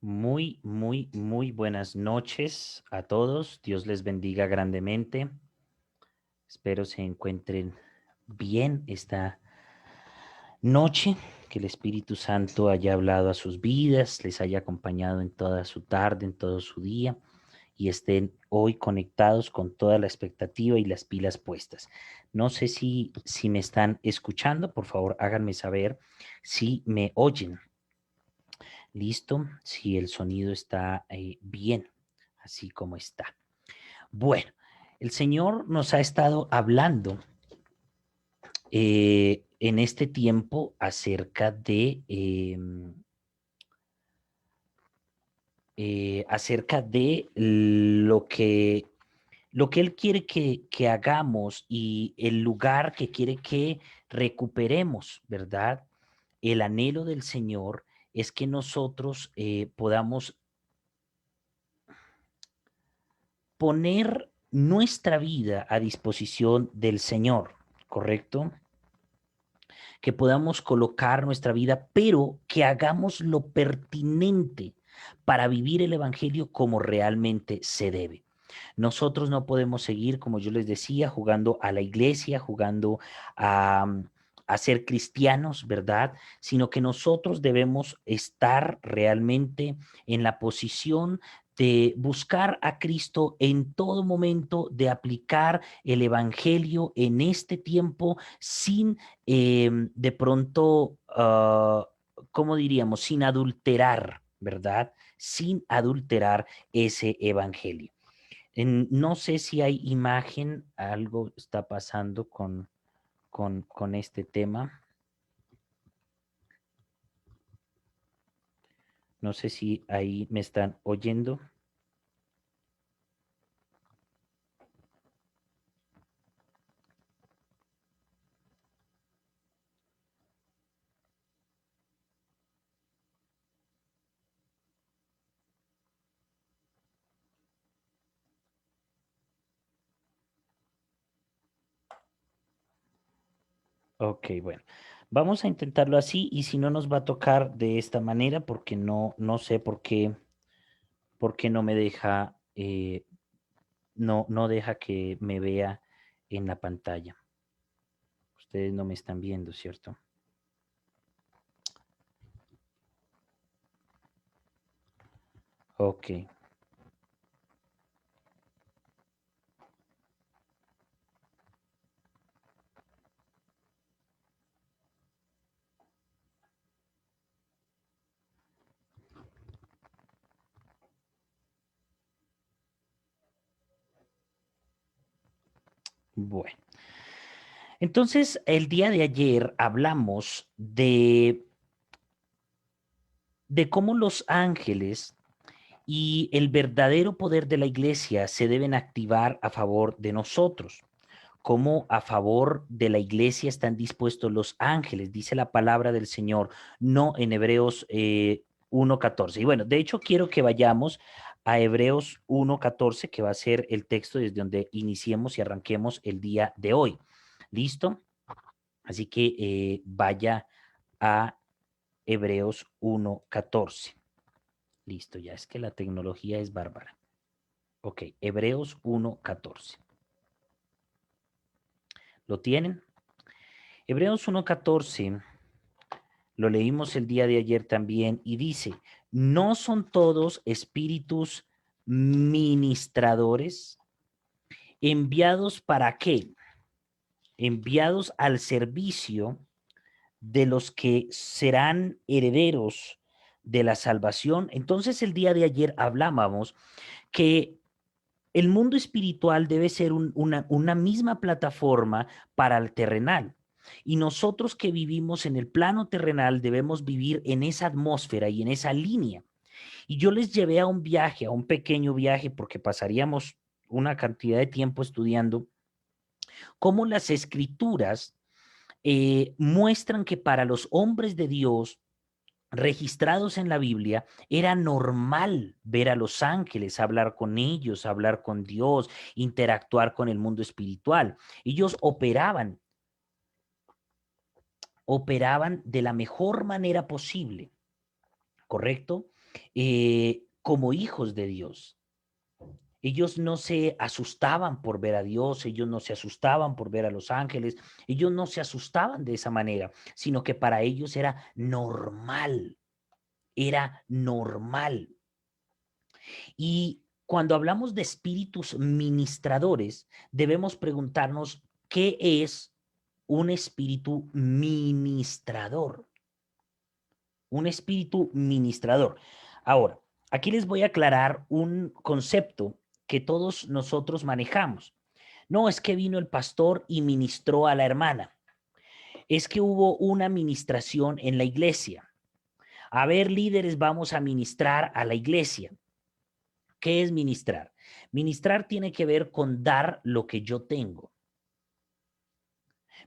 Muy buenas noches a todos. Dios les bendiga grandemente. Espero se encuentren bien esta noche, que el Espíritu Santo haya hablado a sus vidas, les haya acompañado en toda su tarde, en todo su día y estén hoy conectados con toda la expectativa y las pilas puestas. No sé si me están escuchando, por favor háganme saber si me oyen. Listo, si el sonido está bien, así como está. Bueno, el Señor nos ha estado hablando en este tiempo acerca de lo que Él quiere que hagamos y el lugar que quiere que recuperemos, ¿verdad? El anhelo del Señor es que nosotros podamos poner nuestra vida a disposición del Señor, ¿correcto? Que podamos colocar nuestra vida, pero que hagamos lo pertinente para vivir el Evangelio como realmente se debe. Nosotros no podemos seguir, como yo les decía, jugando a la iglesia, jugando a, a ser cristianos, ¿verdad? Sino que nosotros debemos estar realmente en la posición de buscar a Cristo en todo momento, de aplicar el Evangelio en este tiempo sin de pronto, ¿cómo diríamos? Sin adulterar, ¿verdad? Sin adulterar ese Evangelio. No sé si hay imagen, algo está pasando con este tema. No sé si ahí me están oyendo. Ok, bueno. Vamos a intentarlo así y si no nos va a tocar de esta manera porque no sé por qué no me deja, no deja que me vea en la pantalla. Ustedes no me están viendo, ¿cierto? Ok, bueno. Entonces, el día de ayer hablamos de cómo los ángeles y el verdadero poder de la iglesia se deben activar a favor de nosotros. Cómo a favor de la iglesia están dispuestos los ángeles, dice la palabra del Señor, no en Hebreos 1:14. Y bueno, de hecho quiero que vayamos a Hebreos 1:14, que va a ser el texto desde donde iniciemos y arranquemos el día de hoy. ¿Listo? Así que vaya a Hebreos 1:14. Listo, ya es que la tecnología es bárbara. Ok, Hebreos 1:14. ¿Lo tienen? Hebreos 1:14 lo leímos el día de ayer también y dice, ¿no son todos espíritus ministradores enviados para qué? Enviados al servicio de los que serán herederos de la salvación. Entonces el día de ayer hablábamos que el mundo espiritual debe ser una misma plataforma para el terrenal. Y nosotros que vivimos en el plano terrenal debemos vivir en esa atmósfera y en esa línea. Y yo les llevé a un viaje, a un pequeño viaje, porque pasaríamos una cantidad de tiempo estudiando cómo las escrituras muestran que para los hombres de Dios registrados en la Biblia, era normal ver a los ángeles, hablar con ellos, hablar con Dios, interactuar con el mundo espiritual. Ellos operaban de la mejor manera posible, ¿correcto? como hijos de Dios. Ellos no se asustaban por ver a Dios, ellos no se asustaban por ver a los ángeles, ellos no se asustaban de esa manera, sino que para ellos era normal, era normal. Y cuando hablamos de espíritus ministradores, debemos preguntarnos qué es un espíritu ministrador. Un espíritu ministrador. Ahora, aquí les voy a aclarar un concepto que todos nosotros manejamos. No es que vino el pastor y ministró a la hermana. Es que hubo una ministración en la iglesia. A ver, líderes, vamos a ministrar a la iglesia. ¿Qué es ministrar? Ministrar tiene que ver con dar lo que yo tengo.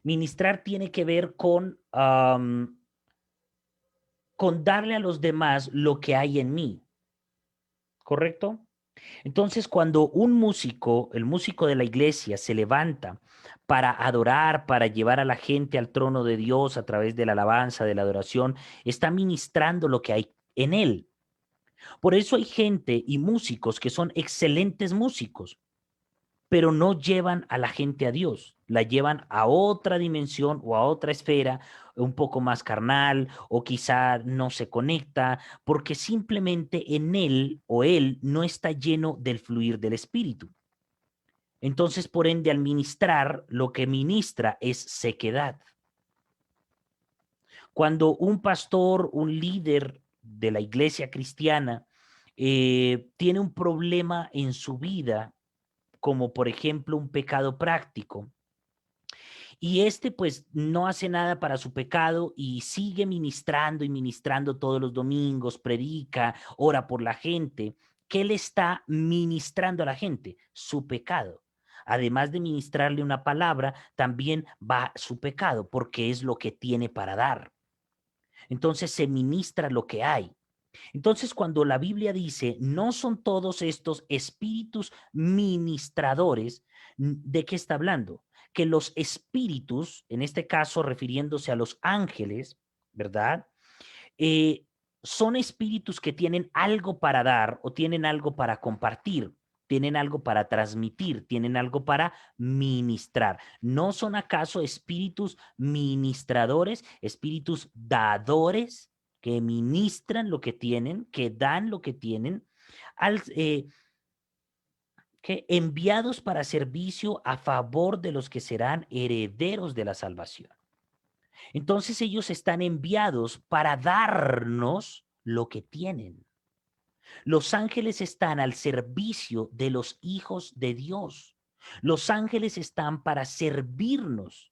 Ministrar tiene que ver con darle a los demás lo que hay en mí. ¿Correcto? Entonces, cuando un músico, el músico de la iglesia, se levanta para adorar, para llevar a la gente al trono de Dios a través de la alabanza, de la adoración, está ministrando lo que hay en él. Por eso hay gente y músicos que son excelentes músicos, pero no llevan a la gente a Dios, la llevan a otra dimensión o a otra esfera un poco más carnal o quizá no se conecta porque simplemente en él o él no está lleno del fluir del Espíritu. Entonces, por ende, al ministrar, lo que ministra es sequedad. Cuando un pastor, un líder de la iglesia cristiana, tiene un problema en su vida, como por ejemplo un pecado práctico, y este pues no hace nada para su pecado y sigue ministrando y ministrando todos los domingos, predica, ora por la gente. ¿Qué le está ministrando a la gente? Su pecado. Además de ministrarle una palabra, también va su pecado, porque es lo que tiene para dar. Entonces se ministra lo que hay. Entonces, cuando la Biblia dice, no son todos estos espíritus ministradores, ¿de qué está hablando? Que los espíritus, en este caso refiriéndose a los ángeles, ¿verdad? Eh, son espíritus que tienen algo para dar o tienen algo para compartir, tienen algo para transmitir, tienen algo para ministrar. ¿No son acaso espíritus ministradores, espíritus dadores que ministran lo que tienen, que dan lo que tienen, al, que enviados para servicio a favor de los que serán herederos de la salvación? Entonces ellos están enviados para darnos lo que tienen. Los ángeles están al servicio de los hijos de Dios. Los ángeles están para servirnos,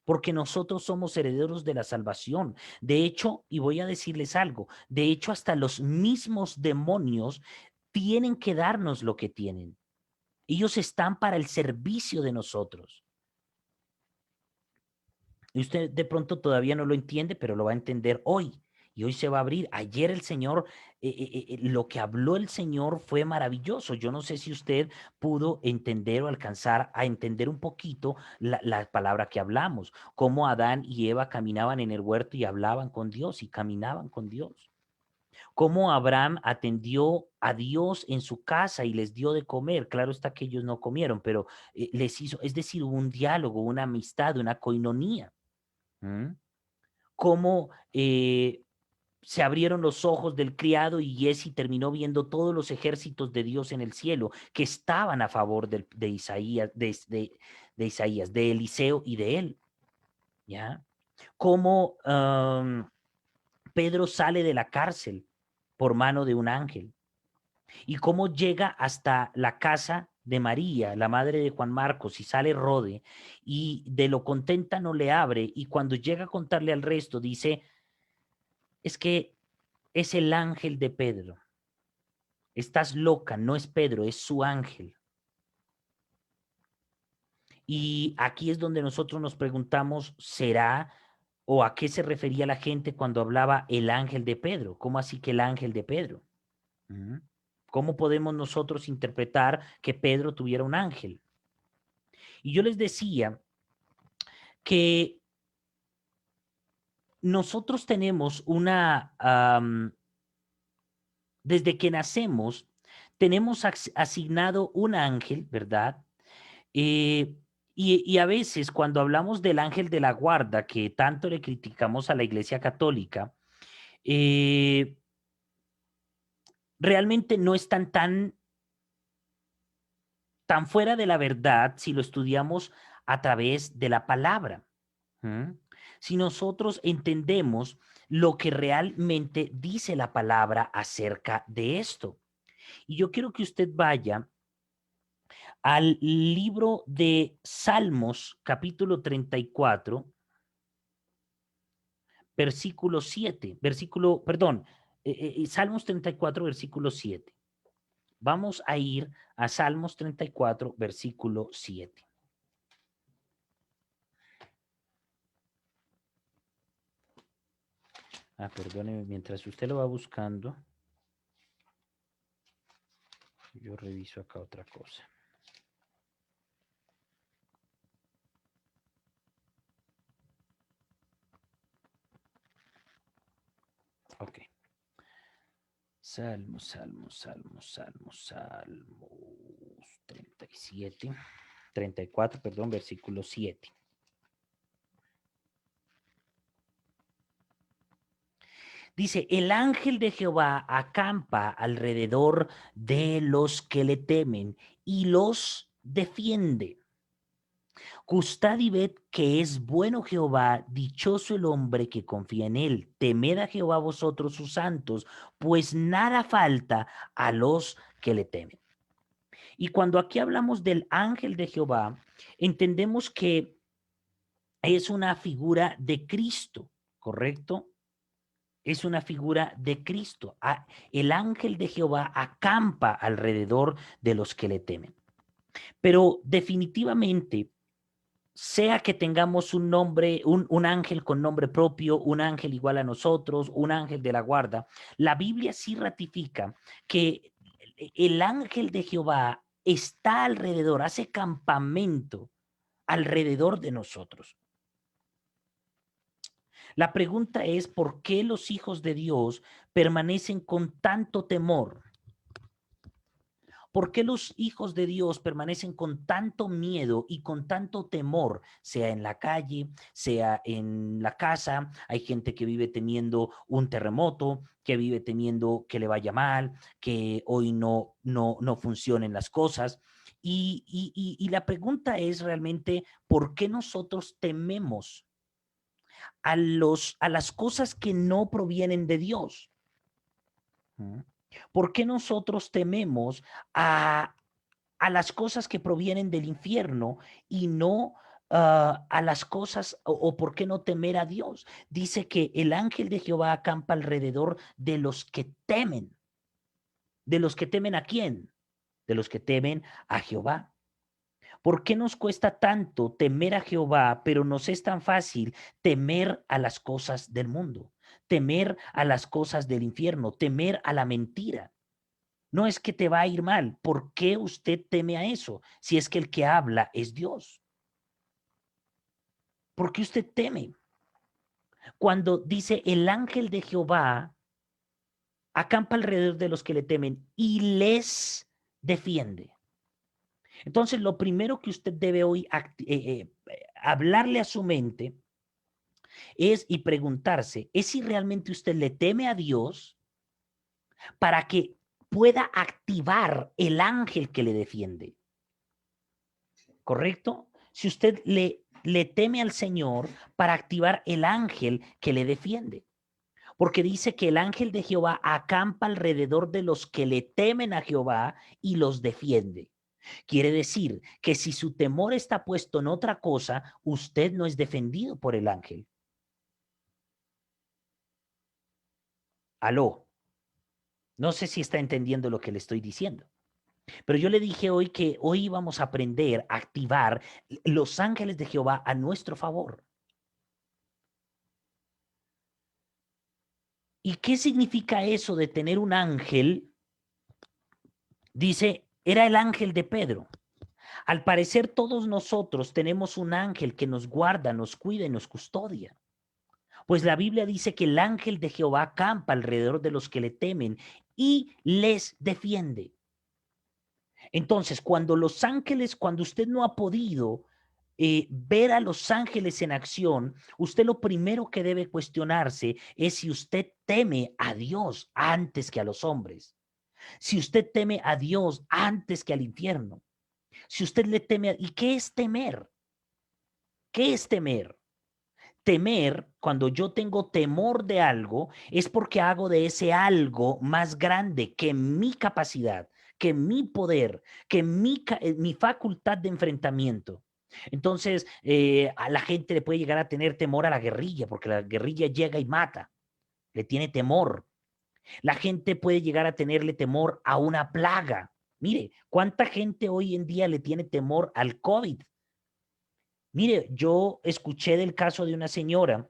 porque nosotros somos herederos de la salvación. De hecho, y voy a decirles algo, de hecho hasta los mismos demonios tienen que darnos lo que tienen. Ellos están para el servicio de nosotros. Y usted de pronto todavía no lo entiende, pero lo va a entender hoy. Y hoy se va a abrir. Ayer el Señor, lo que habló el Señor fue maravilloso. Yo no sé si usted pudo entender o alcanzar a entender un poquito la palabra que hablamos, cómo Adán y Eva caminaban en el huerto y hablaban con Dios y caminaban con Dios. Cómo Abraham atendió a Dios en su casa y les dio de comer. Claro está que ellos no comieron, pero les hizo, es decir, hubo un diálogo, una amistad, una coinonía. ¿Mm? Cómo se abrieron los ojos del criado y Giezi terminó viendo todos los ejércitos de Dios en el cielo que estaban a favor de Isaías, de Isaías, de Eliseo y de él. ¿Ya? Cómo Pedro sale de la cárcel por mano de un ángel y cómo llega hasta la casa de María, la madre de Juan Marcos, y sale Rode, y de lo contenta no le abre, y cuando llega a contarle al resto, dice, es que es el ángel de Pedro. Estás loca, no es Pedro, es su ángel. Y aquí es donde nosotros nos preguntamos, ¿será o a qué se refería la gente cuando hablaba el ángel de Pedro? ¿Cómo así que el ángel de Pedro? ¿Mm? ¿Cómo podemos nosotros interpretar que Pedro tuviera un ángel? Y yo les decía que nosotros tenemos desde que nacemos, tenemos asignado un ángel, ¿verdad? Eh, y a veces cuando hablamos del ángel de la guarda, que tanto le criticamos a la Iglesia Católica, eh, realmente no están tan fuera de la verdad si lo estudiamos a través de la palabra. ¿M? Si nosotros entendemos lo que realmente dice la palabra acerca de esto. Y yo quiero que usted vaya al libro de Salmos, capítulo 34, versículo 7, perdón, Salmos 34, versículo 7. Vamos a ir a Salmos 34, versículo 7. Perdóneme, mientras usted lo va buscando, yo reviso acá otra cosa. Ok. Salmos 37, 34, perdón, versículo 7. Dice, el ángel de Jehová acampa alrededor de los que le temen y los defiende. Gustad y ved que es bueno Jehová, dichoso el hombre que confía en él. Temed a Jehová vosotros sus santos, pues nada falta a los que le temen. Y cuando aquí hablamos del ángel de Jehová, entendemos que es una figura de Cristo, ¿correcto? Es una figura de Cristo. El ángel de Jehová acampa alrededor de los que le temen. Pero definitivamente, sea que tengamos un nombre, un ángel con nombre propio, un ángel igual a nosotros, un ángel de la guarda, la Biblia sí ratifica que el ángel de Jehová está alrededor, hace campamento alrededor de nosotros. La pregunta es, ¿por qué los hijos de Dios permanecen con tanto temor? ¿Por qué los hijos de Dios permanecen con tanto miedo y con tanto temor, sea en la calle, sea en la casa? Hay gente que vive temiendo un terremoto, que vive temiendo que le vaya mal, que hoy no funcionen las cosas. Y la pregunta es realmente, ¿por qué nosotros tememos a las cosas que no provienen de Dios? ¿Por qué nosotros tememos a las cosas que provienen del infierno y no a las cosas, o por qué no temer a Dios? Dice que el ángel de Jehová acampa alrededor de los que temen. ¿De los que temen a quién? De los que temen a Jehová. ¿Por qué nos cuesta tanto temer a Jehová, pero nos es tan fácil temer a las cosas del mundo, temer a las cosas del infierno, temer a la mentira? No es que te va a ir mal. ¿Por qué usted teme a eso? Si es que el que habla es Dios. ¿Por qué usted teme? Cuando dice el ángel de Jehová acampa alrededor de los que le temen y les defiende. Entonces, lo primero que usted debe hoy hablarle a su mente es y preguntarse, ¿es si realmente usted le teme a Dios para que pueda activar el ángel que le defiende? ¿Correcto? Si usted le teme al Señor para activar el ángel que le defiende. Porque dice que el ángel de Jehová acampa alrededor de los que le temen a Jehová y los defiende. Quiere decir que si su temor está puesto en otra cosa, usted no es defendido por el ángel. Aló. No sé si está entendiendo lo que le estoy diciendo. Pero yo le dije hoy que hoy vamos a aprender a activar los ángeles de Jehová a nuestro favor. ¿Y qué significa eso de tener un ángel? Dice, era el ángel de Pedro. Al parecer todos nosotros tenemos un ángel que nos guarda, nos cuida y nos custodia. Pues la Biblia dice que el ángel de Jehová acampa alrededor de los que le temen y les defiende. Entonces, cuando usted no ha podido ver a los ángeles en acción, usted lo primero que debe cuestionarse es si usted teme a Dios antes que a los hombres, si usted teme a Dios antes que al infierno, si usted le teme ¿y qué es temer? ¿Qué es temer? Temer, cuando yo tengo temor de algo, es porque hago de ese algo más grande que mi capacidad, que mi poder, que mi facultad de enfrentamiento. Entonces, a la gente le puede llegar a tener temor a la guerrilla, porque la guerrilla llega y mata, le tiene temor. La gente puede llegar a tenerle temor a una plaga. Mire, ¿cuánta gente hoy en día le tiene temor al COVID? Mire, yo escuché del caso de una señora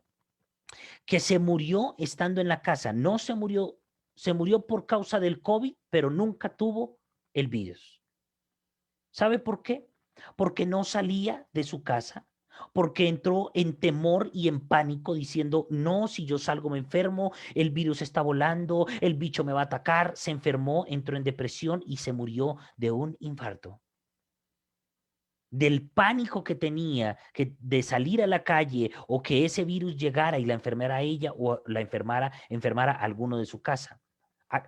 que se murió estando en la casa. No se murió, se murió por causa del COVID, pero nunca tuvo el virus. ¿Sabe por qué? Porque no salía de su casa, porque entró en temor y en pánico diciendo, no, si yo salgo me enfermo, el virus está volando, el bicho me va a atacar. Se enfermó, entró en depresión y se murió de un infarto, del pánico que tenía de salir a la calle o que ese virus llegara y la enfermara a ella o la enfermara a alguno de su casa.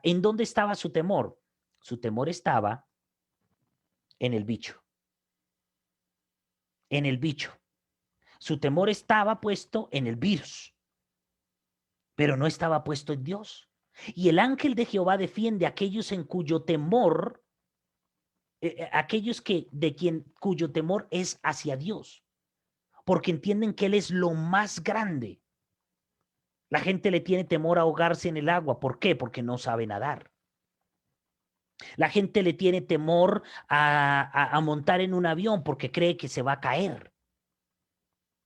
¿En dónde estaba su temor? Su temor estaba en el bicho, en el bicho. Su temor estaba puesto en el virus, pero no estaba puesto en Dios. Y el ángel de Jehová defiende a aquellos en cuyo temor, aquellos cuyo temor es hacia Dios, porque entienden que Él es lo más grande. La gente le tiene temor a ahogarse en el agua. ¿Por qué? Porque no sabe nadar. La gente le tiene temor a montar en un avión porque cree que se va a caer.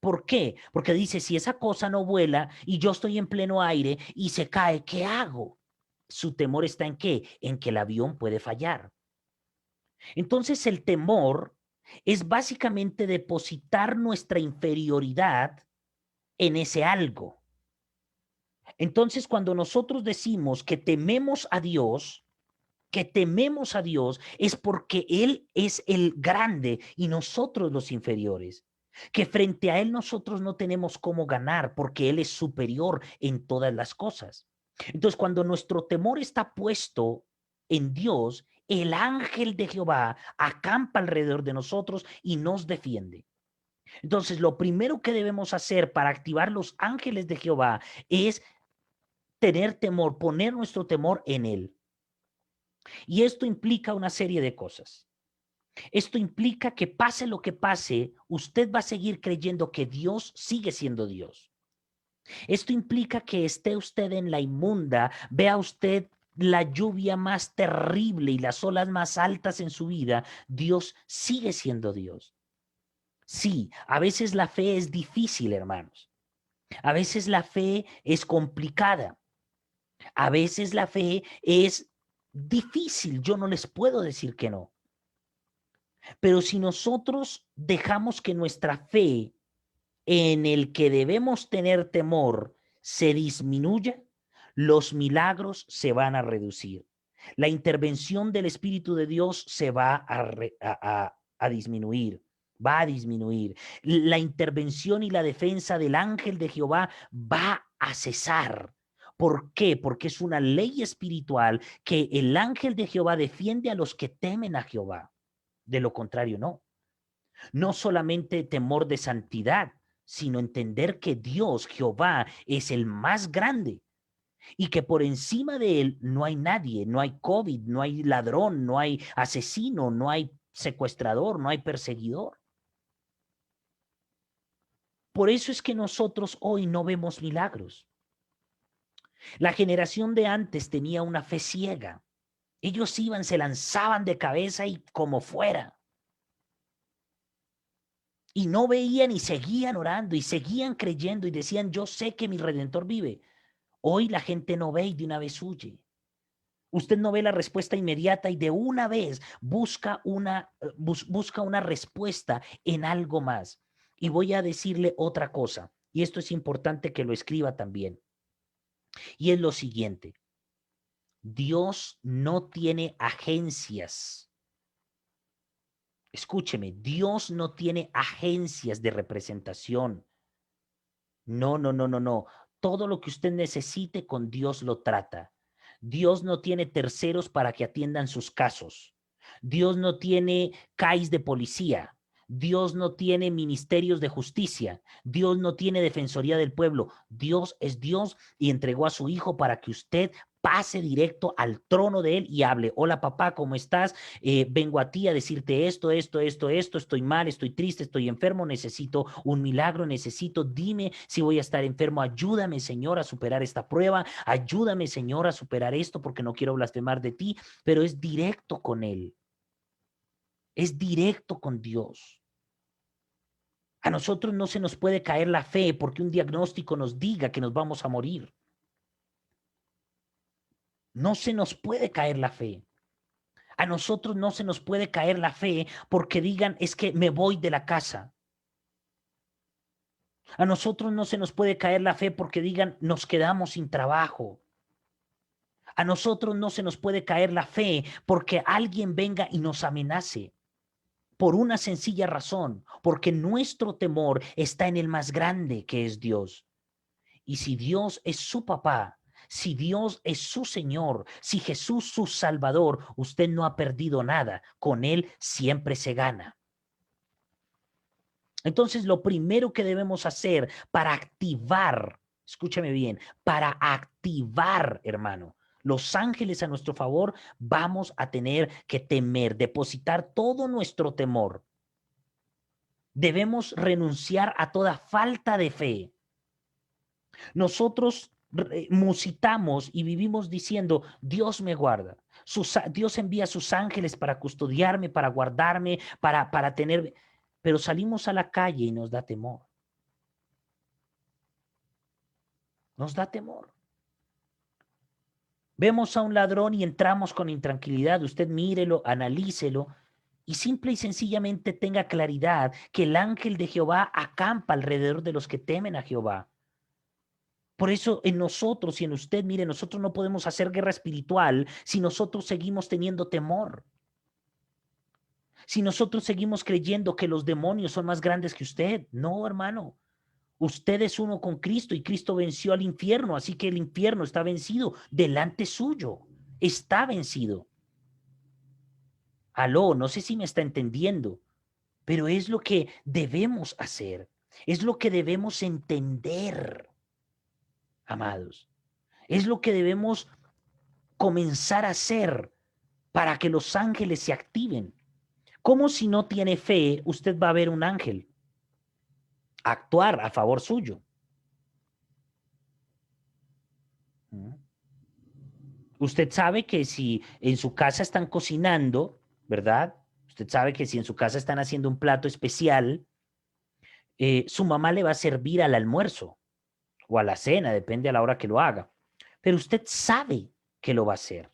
¿Por qué? Porque dice, si esa cosa no vuela y yo estoy en pleno aire y se cae, ¿qué hago? Su temor está en qué? En que el avión puede fallar. Entonces el temor es básicamente depositar nuestra inferioridad en ese algo. Entonces, cuando nosotros decimos que tememos a Dios, es porque Él es el grande y nosotros los inferiores. Que frente a Él nosotros no tenemos cómo ganar porque Él es superior en todas las cosas. Entonces, cuando nuestro temor está puesto en Dios, el ángel de Jehová acampa alrededor de nosotros y nos defiende. Entonces, lo primero que debemos hacer para activar los ángeles de Jehová es tener temor, poner nuestro temor en Él. Y esto implica una serie de cosas. Esto implica que pase lo que pase, usted va a seguir creyendo que Dios sigue siendo Dios. Esto implica que esté usted en la inmunda, vea usted la lluvia más terrible y las olas más altas en su vida, Dios sigue siendo Dios. Sí, a veces la fe es difícil, hermanos. A veces la fe es complicada. A veces la fe es difícil, yo no les puedo decir que no. Pero si nosotros dejamos que nuestra fe en el que debemos tener temor se disminuya, los milagros se van a reducir. La intervención del Espíritu de Dios se va a disminuir, va a disminuir. La intervención y la defensa del ángel de Jehová va a cesar. ¿Por qué? Porque es una ley espiritual que el ángel de Jehová defiende a los que temen a Jehová. De lo contrario, no. No solamente temor de santidad, sino entender que Dios, Jehová, es el más grande y que por encima de él no hay nadie, no hay COVID, no hay ladrón, no hay asesino, no hay secuestrador, no hay perseguidor. Por eso es que nosotros hoy no vemos milagros. La generación de antes tenía una fe ciega. Ellos iban, se lanzaban de cabeza y como fuera. Y no veían y seguían orando y seguían creyendo y decían, yo sé que mi redentor vive. Hoy la gente no ve y de una vez huye. Usted no ve la respuesta inmediata y de una vez busca una respuesta en algo más. Y voy a decirle otra cosa, y esto es importante que lo escriba también, y es lo siguiente. Dios no tiene agencias. Escúcheme, Dios no tiene agencias de representación. No, no, no, no, no. Todo lo que usted necesite con Dios lo trata. Dios no tiene terceros para que atiendan sus casos. Dios no tiene CAIs de policía. Dios no tiene ministerios de justicia. Dios no tiene defensoría del pueblo. Dios es Dios y entregó a su Hijo para que usted pase directo al trono de Él y hable. Hola papá, ¿cómo estás? Vengo a ti a decirte esto, estoy mal, estoy triste, estoy enfermo, necesito un milagro, necesito, dime si voy a estar enfermo, ayúdame Señor a superar esta prueba, ayúdame Señor a superar esto porque no quiero blasfemar de ti, pero es directo con Él, es directo con Dios. A nosotros no se nos puede caer la fe porque un diagnóstico nos diga que nos vamos a morir. No se nos puede caer la fe. A nosotros no se nos puede caer la fe porque digan, es que me voy de la casa. A nosotros no se nos puede caer la fe porque digan, nos quedamos sin trabajo. A nosotros no se nos puede caer la fe porque alguien venga y nos amenace. Por una sencilla razón, porque nuestro temor está en el más grande que es Dios. Y si Dios es su papá, si Dios es su Señor, si Jesús su Salvador, usted no ha perdido nada. Con Él siempre se gana. Entonces, lo primero que debemos hacer para activar, escúchame bien, para activar, hermano, los ángeles a nuestro favor, vamos a tener que temer, depositar todo nuestro temor. Debemos renunciar a toda falta de fe. Nosotros musitamos y vivimos diciendo, Dios me guarda. Dios envía sus ángeles para custodiarme, para guardarme, para tener... Pero salimos a la calle y nos da temor. Nos da temor. Vemos a un ladrón y entramos con intranquilidad. Usted mírelo, analícelo y simple y sencillamente tenga claridad que el ángel de Jehová acampa alrededor de los que temen a Jehová. Por eso en nosotros y en usted, mire, nosotros no podemos hacer guerra espiritual si nosotros seguimos teniendo temor. Si nosotros seguimos creyendo que los demonios son más grandes que usted. No, hermano. Usted es uno con Cristo y Cristo venció al infierno, así que el infierno está vencido delante suyo. Está vencido. Aló, no sé si me está entendiendo, pero es lo que debemos hacer. Es lo que debemos entender, amados. Es lo que debemos comenzar a hacer para que los ángeles se activen. ¿Cómo si no tiene fe, usted va a ver un ángel actuar a favor suyo? ¿Mm? Usted sabe que si en su casa están cocinando, ¿verdad? Usted sabe que si en su casa están haciendo un plato especial, su mamá le va a servir al almuerzo o a la cena, depende a la hora que lo haga. Pero usted sabe que lo va a hacer.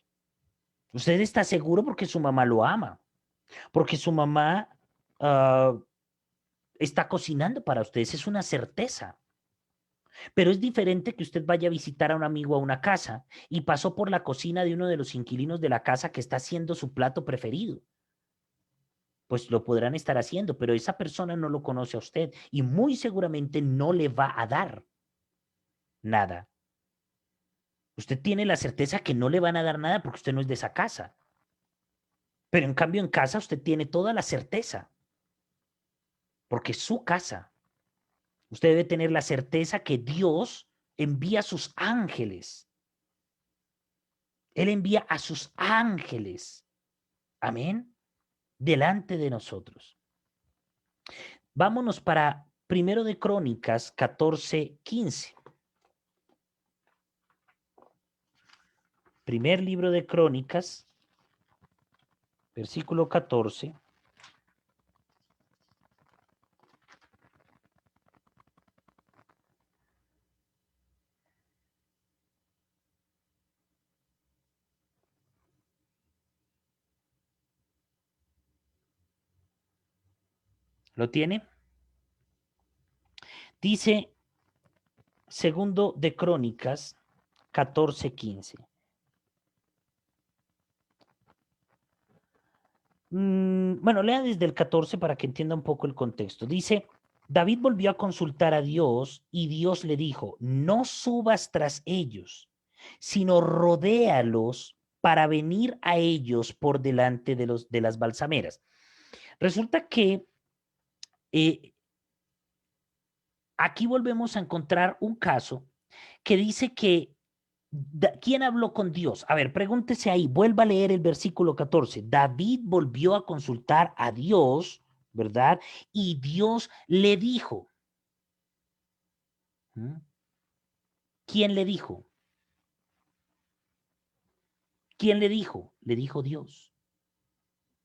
Usted está seguro porque su mamá lo ama, porque su mamá está cocinando para ustedes, es una certeza. Pero es diferente que usted vaya a visitar a un amigo a una casa y pasó por la cocina de uno de los inquilinos de la casa que está haciendo su plato preferido. Pues lo podrán estar haciendo, pero esa persona no lo conoce a usted y muy seguramente no le va a dar nada. Usted tiene la certeza que no le van a dar nada porque usted no es de esa casa. Pero en cambio en casa usted tiene toda la certeza porque es su casa. Usted debe tener la certeza que Dios envía a sus ángeles. Él envía a sus ángeles. Amén. Delante de nosotros. Vámonos para Primero de Crónicas 14:15. Primer libro de Crónicas, versículo 14. ¿Lo tiene? Dice Segundo de Crónicas 14:15. Bueno, lea desde el 14 para que entienda un poco el contexto. Dice, David volvió a consultar a Dios y Dios le dijo, no subas tras ellos, sino rodéalos para venir a ellos por delante de las balsameras. Resulta que eh, aquí volvemos a encontrar un caso que dice que ¿quién habló con Dios? A ver, pregúntese ahí, vuelva a leer el versículo 14. David volvió a consultar a Dios, ¿verdad? Y Dios le dijo, ¿Mm? ¿Quién le dijo? ¿Quién le dijo? Le dijo Dios.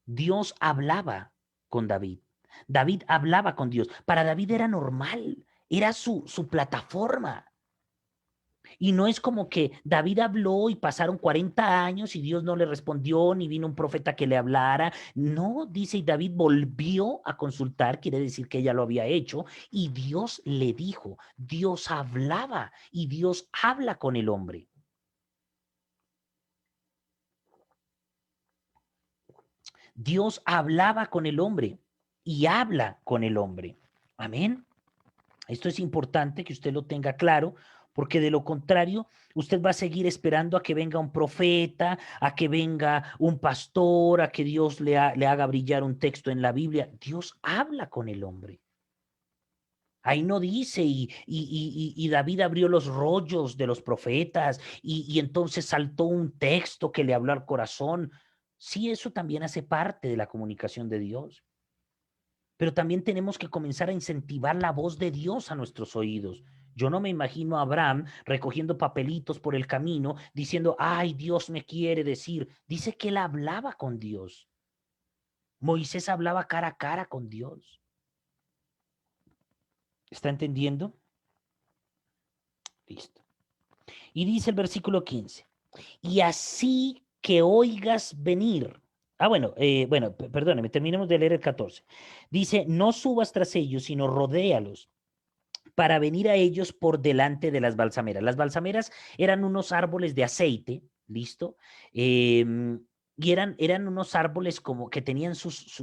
Dios hablaba con David. David hablaba con Dios. Para David era normal, era su plataforma. Y no es como que David habló y pasaron 40 años y Dios no le respondió, ni vino un profeta que le hablara. No, dice, y David volvió a consultar, quiere decir que ella lo había hecho, y Dios le dijo, Dios hablaba y Dios habla con el hombre. Dios hablaba con el hombre y habla con el hombre. Amén. Esto es importante que usted lo tenga claro, porque de lo contrario, usted va a seguir esperando a que venga un profeta, a que venga un pastor, a que Dios le haga brillar un texto en la Biblia. Dios habla con el hombre. Ahí no dice, y David abrió los rollos de los profetas y entonces saltó un texto que le habló al corazón. Sí, eso también hace parte de la comunicación de Dios. Pero también tenemos que comenzar a incentivar la voz de Dios a nuestros oídos. Yo no me imagino a Abraham recogiendo papelitos por el camino diciendo, ay, Dios me quiere decir. Dice que él hablaba con Dios. Moisés hablaba cara a cara con Dios. ¿Está entendiendo? Listo. Y dice el versículo 15, y así que oigas venir. Bueno, perdóneme, terminemos de leer el 14. Dice, no subas tras ellos, sino rodéalos para venir a ellos por delante de las balsameras. Las balsameras eran unos árboles de aceite, ¿listo? Y eran unos árboles como que tenían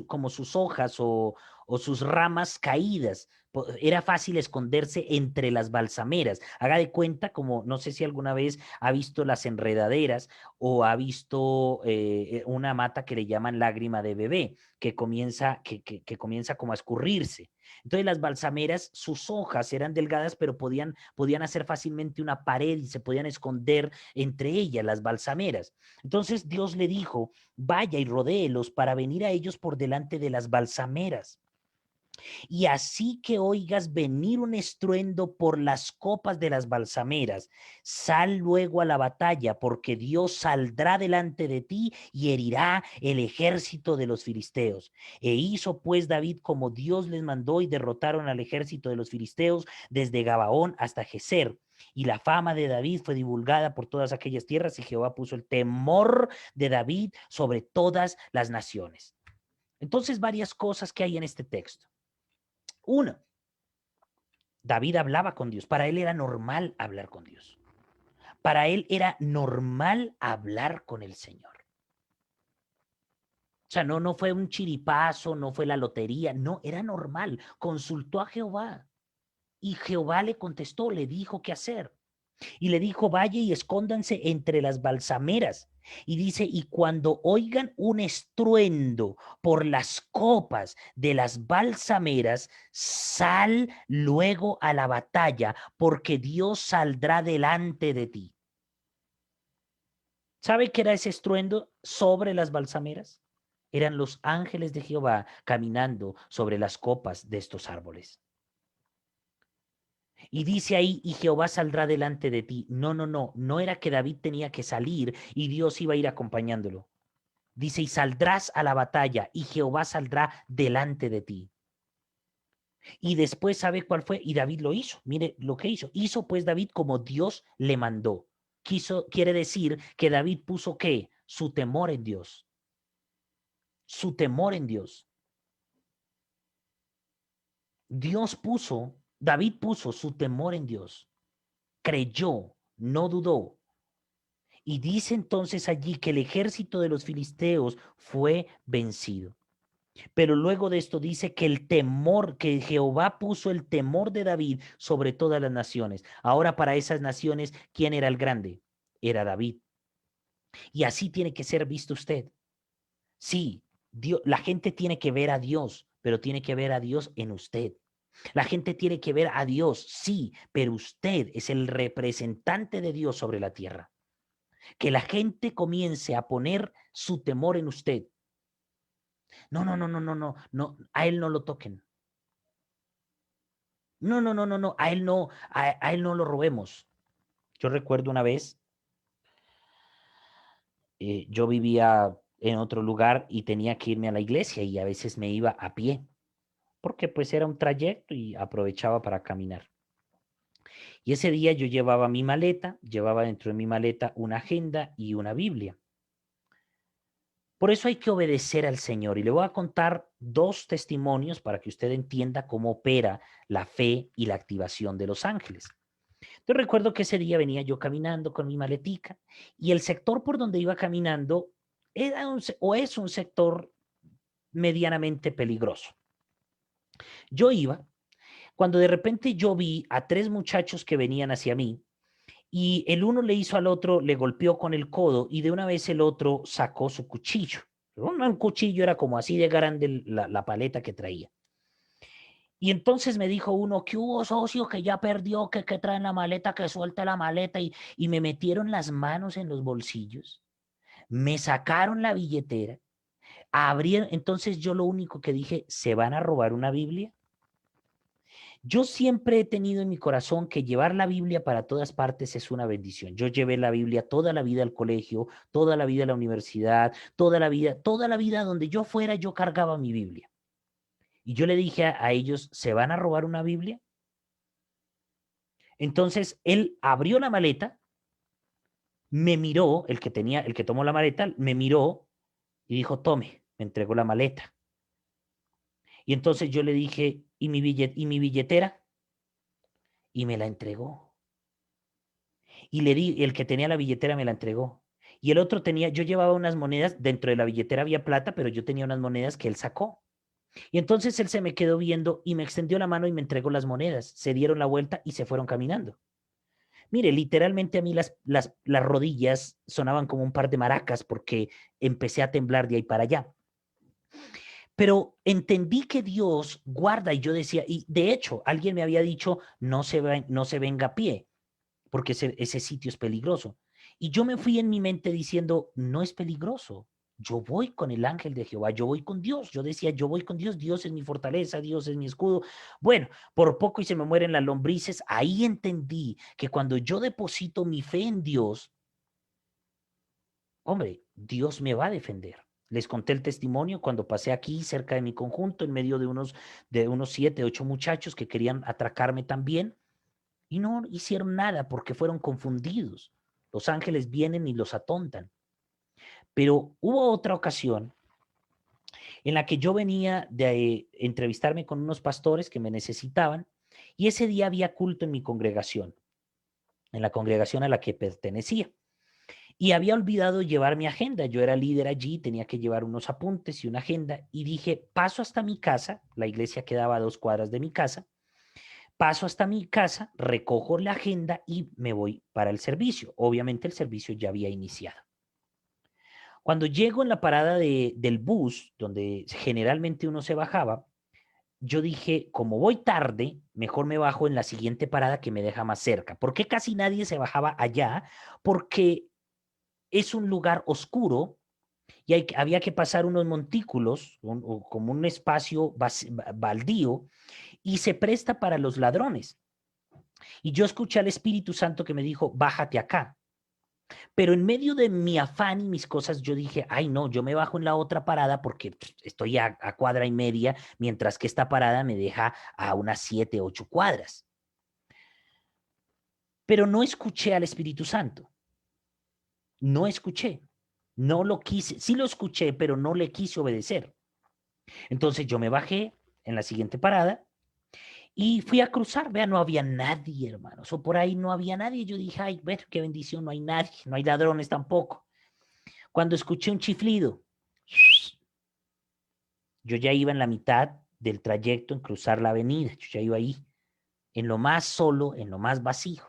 como sus hojas o sus ramas caídas. Era fácil esconderse entre las balsameras. Haga de cuenta, como no sé si alguna vez ha visto las enredaderas o ha visto una mata que le llaman lágrima de bebé, que comienza como a escurrirse. Entonces las balsameras, sus hojas eran delgadas, pero podían hacer fácilmente una pared y se podían esconder entre ellas las balsameras. Entonces Dios le dijo, vaya y rodéelos para venir a ellos por delante de las balsameras. Y así que oigas venir un estruendo por las copas de las balsameras, sal luego a la batalla, porque Dios saldrá delante de ti y herirá el ejército de los filisteos. E hizo pues David como Dios les mandó y derrotaron al ejército de los filisteos desde Gabaón hasta Geser. Y la fama de David fue divulgada por todas aquellas tierras y Jehová puso el temor de David sobre todas las naciones. Entonces, varias cosas que hay en este texto. Uno, David hablaba con Dios. Para él era normal hablar con Dios. Para él era normal hablar con el Señor. O sea, no fue un chiripazo, no fue la lotería, no, era normal. Consultó a Jehová y Jehová le contestó, le dijo qué hacer. Y le dijo, vaya y escóndanse entre las balsameras. Y dice, y cuando oigan un estruendo por las copas de las balsameras, sal luego a la batalla, porque Dios saldrá delante de ti. ¿Sabe qué era ese estruendo sobre las balsameras? Eran los ángeles de Jehová caminando sobre las copas de estos árboles. Y dice ahí, y Jehová saldrá delante de ti. No era que David tenía que salir y Dios iba a ir acompañándolo. Dice, y saldrás a la batalla y Jehová saldrá delante de ti. Y después sabe cuál fue, y David lo hizo. Mire lo que hizo. Hizo pues David como Dios le mandó. Quiere decir que David puso ¿qué? Su temor en Dios. Su temor en Dios. David puso su temor en Dios. Creyó, no dudó, Y dice entonces allí que el ejército de los filisteos fue vencido. Pero luego de esto dice que el temor, que Jehová puso el temor de David sobre todas las naciones. Ahora para esas naciones, ¿quién era el grande? Era David. Y así tiene que ser visto usted. Sí, Dios, la gente tiene que ver a Dios, pero tiene que ver a Dios en usted. La gente tiene que ver a Dios, sí, pero usted es el representante de Dios sobre la tierra. Que la gente comience a poner su temor en usted. No, no, no, no, no, no, no, a él no lo toquen. No, no, no, no, no, a él no lo robemos. Yo recuerdo una vez, yo vivía en otro lugar y tenía que irme a la iglesia y a veces me iba a pie, porque pues era un trayecto y aprovechaba para caminar. Y ese día yo llevaba mi maleta, llevaba dentro de mi maleta una agenda y una Biblia. Por eso hay que obedecer al Señor. Y le voy a contar dos testimonios para que usted entienda cómo opera la fe y la activación de los ángeles. Yo recuerdo que ese día venía yo caminando con mi maletica y el sector por donde iba caminando era o es un sector medianamente peligroso. Yo iba cuando de repente yo vi a tres muchachos que venían hacia mí y el uno le hizo al otro, le golpeó con el codo y de una vez el otro sacó su cuchillo. Un cuchillo era como así de grande la paleta que traía. Y entonces me dijo uno, ¿qué hubo, socio? Que ya perdió, que trae en la maleta, que suelte la maleta. Y me metieron las manos en los bolsillos, me sacaron la billetera, abrieron. Entonces yo lo único que dije, ¿se van a robar una Biblia? Yo siempre he tenido en mi corazón que llevar la Biblia para todas partes es una bendición. Yo llevé la Biblia toda la vida al colegio, toda la vida a la universidad, toda la vida donde yo fuera, yo cargaba mi Biblia. Y yo le dije a ellos, ¿se van a robar una Biblia? Entonces él abrió la maleta, me miró, el que tomó la maleta, me miró y dijo, tome, me entregó la maleta. Y entonces yo le dije, ¿y mi billetera? Y me la entregó. Y le di, el que tenía la billetera me la entregó. Y el otro tenía, yo llevaba unas monedas, dentro de la billetera había plata, pero yo tenía unas monedas que él sacó. Y entonces él se me quedó viendo y me extendió la mano y me entregó las monedas. Se dieron la vuelta y se fueron caminando. Mire, literalmente a mí las rodillas sonaban como un par de maracas porque empecé a temblar de ahí para allá. Pero entendí que Dios guarda y yo decía, y de hecho, alguien me había dicho, no se venga a pie, porque ese sitio es peligroso. Y yo me fui en mi mente diciendo, no es peligroso. Yo voy con el ángel de Jehová, yo voy con Dios. Yo decía, yo voy con Dios, Dios es mi fortaleza, Dios es mi escudo. Bueno, por poco y se me mueren las lombrices. Ahí entendí que cuando yo deposito mi fe en Dios, hombre, Dios me va a defender. Les conté el testimonio cuando pasé aquí cerca de mi conjunto, en medio de unos 7, 8 muchachos que querían atracarme también y no hicieron nada porque fueron confundidos. Los ángeles vienen y los atontan. Pero hubo otra ocasión en la que yo venía de entrevistarme con unos pastores que me necesitaban y ese día había culto en mi congregación, en la congregación a la que pertenecía. Y había olvidado llevar mi agenda. Yo era líder allí, tenía que llevar unos apuntes y una agenda. Y dije, paso hasta mi casa, la iglesia quedaba a 2 cuadras de mi casa, paso hasta mi casa, recojo la agenda y me voy para el servicio. Obviamente el servicio ya había iniciado. Cuando llego en la parada del bus, donde generalmente uno se bajaba, yo dije, como voy tarde, mejor me bajo en la siguiente parada que me deja más cerca. ¿Por qué casi nadie se bajaba allá? Porque es un lugar oscuro y había que pasar unos montículos, o como un espacio baldío, y se presta para los ladrones. Y yo escuché al Espíritu Santo que me dijo, bájate acá. Pero en medio de mi afán y mis cosas, yo dije, ay no, yo me bajo en la otra parada porque estoy a cuadra y media, mientras que esta parada me deja a unas 7, 8 cuadras. Pero no escuché al Espíritu Santo, no escuché, no lo quise, sí lo escuché, pero no le quise obedecer. Entonces yo me bajé en la siguiente parada Y fui a cruzar, vea, no había nadie, hermanos, o por ahí no había nadie. Yo dije, ay, ver, qué bendición, no hay nadie, no hay ladrones tampoco. Cuando escuché un chiflido, yo ya iba en la mitad del trayecto en cruzar la avenida, yo ya iba ahí, en lo más solo, en lo más vacío.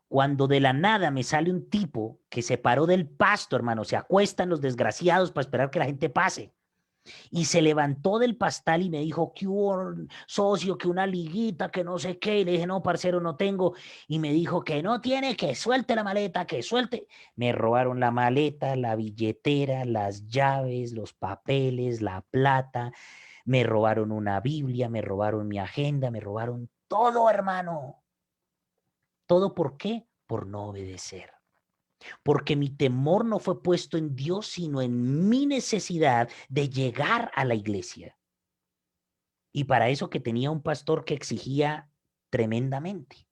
Cuando de la nada me sale un tipo que se paró del pasto, hermano, se acuestan los desgraciados para esperar que la gente pase. Y se levantó del pastal y me dijo, ¿qué hubo, socio? Que una liguita, que no sé qué. Y le dije, no, parcero, no tengo. Y me dijo que no tiene, que suelte la maleta, que suelte. Me robaron la maleta, la billetera, las llaves, los papeles, la plata. Me robaron una Biblia, me robaron mi agenda, me robaron todo, hermano. ¿Todo por qué? Por no obedecer. Porque mi temor no fue puesto en Dios, sino en mi necesidad de llegar a la iglesia. Y para eso que tenía un pastor que exigía tremendamente.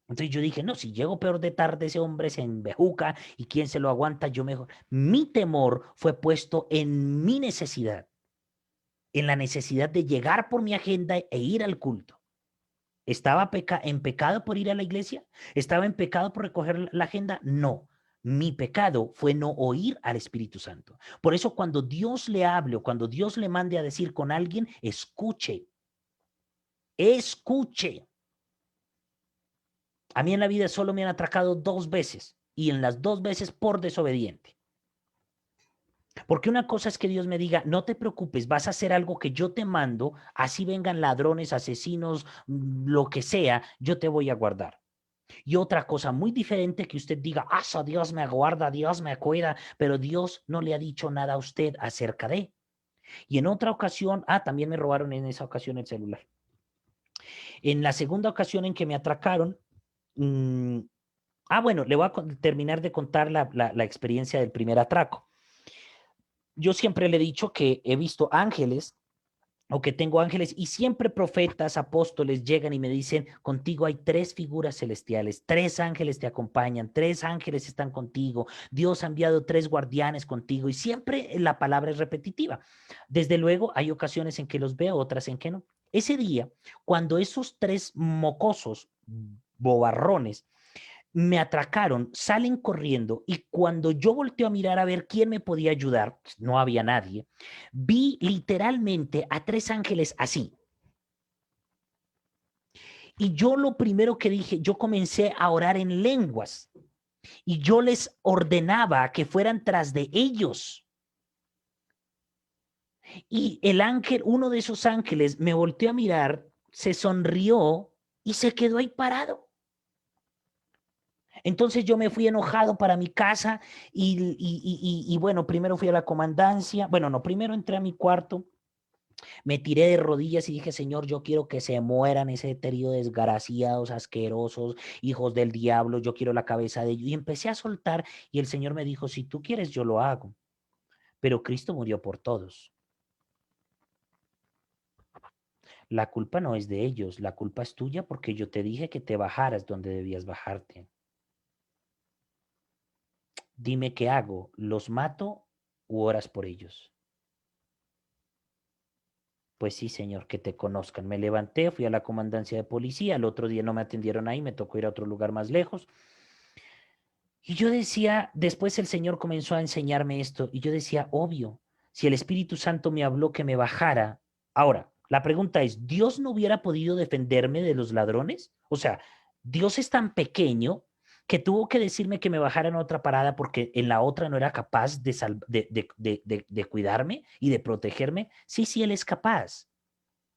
Entonces yo dije, no, si llego peor de tarde, ese hombre se embejuca y quién se lo aguanta, yo mejor. Mi temor fue puesto en mi necesidad, en la necesidad de llegar por mi agenda e ir al culto. ¿Estaba en pecado por ir a la iglesia? ¿Estaba en pecado por recoger la agenda? No. Mi pecado fue no oír al Espíritu Santo. Por eso cuando Dios le hable o cuando Dios le mande a decir con alguien, escuche. Escuche. A mí en la vida solo me han atracado 2 veces y en las 2 veces por desobediente. Porque una cosa es que Dios me diga, no te preocupes, vas a hacer algo que yo te mando, así vengan ladrones, asesinos, lo que sea, yo te voy a guardar. Y otra cosa muy diferente que usted diga, Dios me guarda, Dios me cuida, pero Dios no le ha dicho nada a usted acerca de. Y en otra ocasión, también me robaron en esa ocasión el celular. En la segunda ocasión en que me atracaron, bueno, le voy a terminar de contar la experiencia del primer atraco. Yo siempre le he dicho que he visto ángeles o que tengo ángeles y siempre profetas, apóstoles llegan y me dicen, contigo hay 3 figuras celestiales, 3 ángeles te acompañan, 3 ángeles están contigo, Dios ha enviado 3 guardianes contigo y siempre la palabra es repetitiva. Desde luego hay ocasiones en que los veo, otras en que no. Ese día, cuando esos 3 mocosos, bobarrones, me atracaron, salen corriendo y cuando yo volteo a mirar a ver quién me podía ayudar, pues, no había nadie, vi literalmente a 3 ángeles así. Y yo lo primero que dije, yo comencé a orar en lenguas y yo les ordenaba que fueran tras de ellos. Y el ángel, uno de esos ángeles, me volteó a mirar, se sonrió y se quedó ahí parado. Entonces yo me fui enojado para mi casa y bueno, primero fui a la comandancia, bueno, no, primero entré a mi cuarto, me tiré de rodillas y dije, Señor, yo quiero que se mueran ese trío de desgraciados, asquerosos, hijos del diablo, yo quiero la cabeza de ellos. Y empecé a soltar y el Señor me dijo, si tú quieres, yo lo hago, pero Cristo murió por todos. La culpa no es de ellos, la culpa es tuya porque yo te dije que te bajaras donde debías bajarte. Dime qué hago, ¿los mato u oras por ellos? Pues sí, señor, que te conozcan. Me levanté, fui a la comandancia de policía, el otro día no me atendieron ahí, me tocó ir a otro lugar más lejos. Y yo decía, después el Señor comenzó a enseñarme esto, y yo decía, obvio, si el Espíritu Santo me habló que me bajara. Ahora, la pregunta es, ¿Dios no hubiera podido defenderme de los ladrones? O sea, Dios es tan pequeño que tuvo que decirme que me bajara en otra parada porque en la otra no era capaz de cuidarme y de protegerme. Sí, sí, Él es capaz.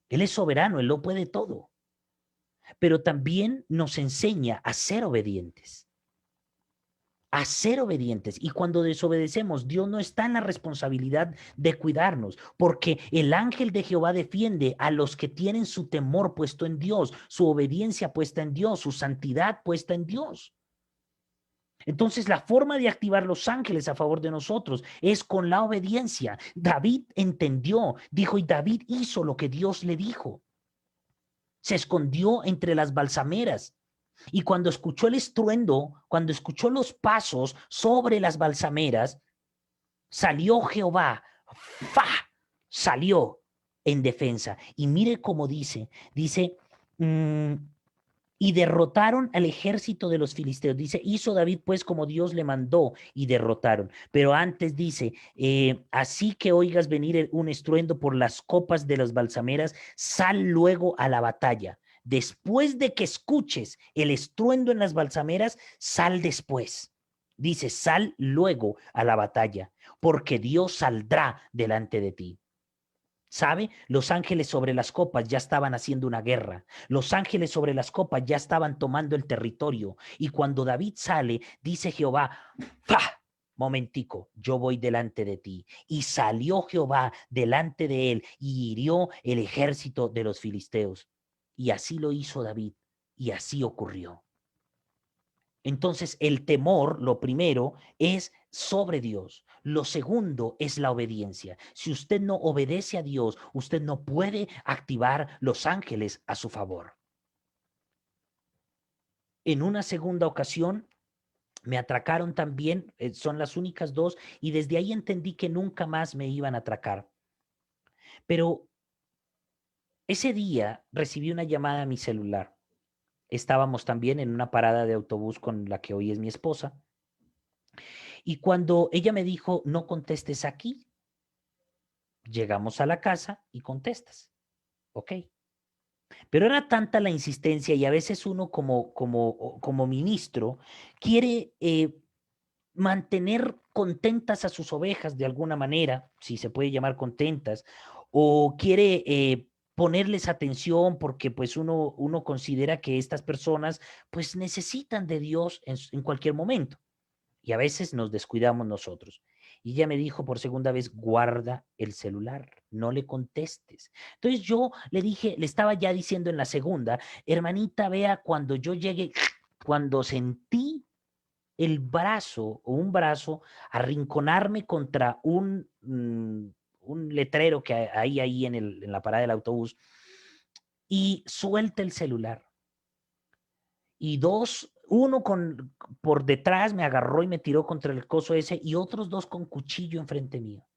Él es soberano, Él lo puede todo. Pero también nos enseña a ser obedientes. A ser obedientes. Y cuando desobedecemos, Dios no está en la responsabilidad de cuidarnos, porque el ángel de Jehová defiende a los que tienen su temor puesto en Dios, su obediencia puesta en Dios, su santidad puesta en Dios. Entonces, la forma de activar los ángeles a favor de nosotros es con la obediencia. David entendió, dijo, y David hizo lo que Dios le dijo. Se escondió entre las balsameras. Y cuando escuchó el estruendo, cuando escuchó los pasos sobre las balsameras, salió Jehová, ¡fa! Salió en defensa. Y mire cómo dice, mm, y derrotaron al ejército de los filisteos. Dice, hizo David pues como Dios le mandó y derrotaron. Pero antes dice, así que oigas venir un estruendo por las copas de las balsameras, sal luego a la batalla. Después de que escuches el estruendo en las balsameras, sal después. Dice, sal luego a la batalla, porque Dios saldrá delante de ti. ¿Sabe? Los ángeles sobre las copas ya estaban haciendo una guerra. Los ángeles sobre las copas ya estaban tomando el territorio. Y cuando David sale, dice Jehová, ¡fa! Momentico, yo voy delante de ti. Y salió Jehová delante de él y hirió el ejército de los filisteos. Y así lo hizo David. Y así ocurrió. Entonces, el temor, lo primero, es sobre Dios. Lo segundo es la obediencia. Si usted no obedece a Dios, usted no puede activar los ángeles a su favor. En una segunda ocasión, me atracaron también, son las únicas dos, y desde ahí entendí que nunca más me iban a atracar. Pero ese día recibí una llamada a mi celular. Estábamos también en una parada de autobús con la que hoy es mi esposa. Y cuando ella me dijo, no contestes aquí, llegamos a la casa y contestas. Ok. Pero era tanta la insistencia y a veces uno como ministro quiere mantener contentas a sus ovejas de alguna manera, si se puede llamar contentas, o quiere ponerles atención porque pues uno considera que estas personas pues necesitan de Dios en cualquier momento. Y a veces nos descuidamos nosotros. Y ella me dijo por segunda vez, guarda el celular, no le contestes. Entonces yo le dije, le estaba ya diciendo en la segunda, hermanita, vea, cuando yo llegué, cuando sentí el brazo o un brazo arrinconarme contra un letrero que hay ahí en la parada del autobús y suelta el celular y dos, uno por detrás me agarró y me tiró contra el coso ese y otros dos con cuchillo enfrente mío.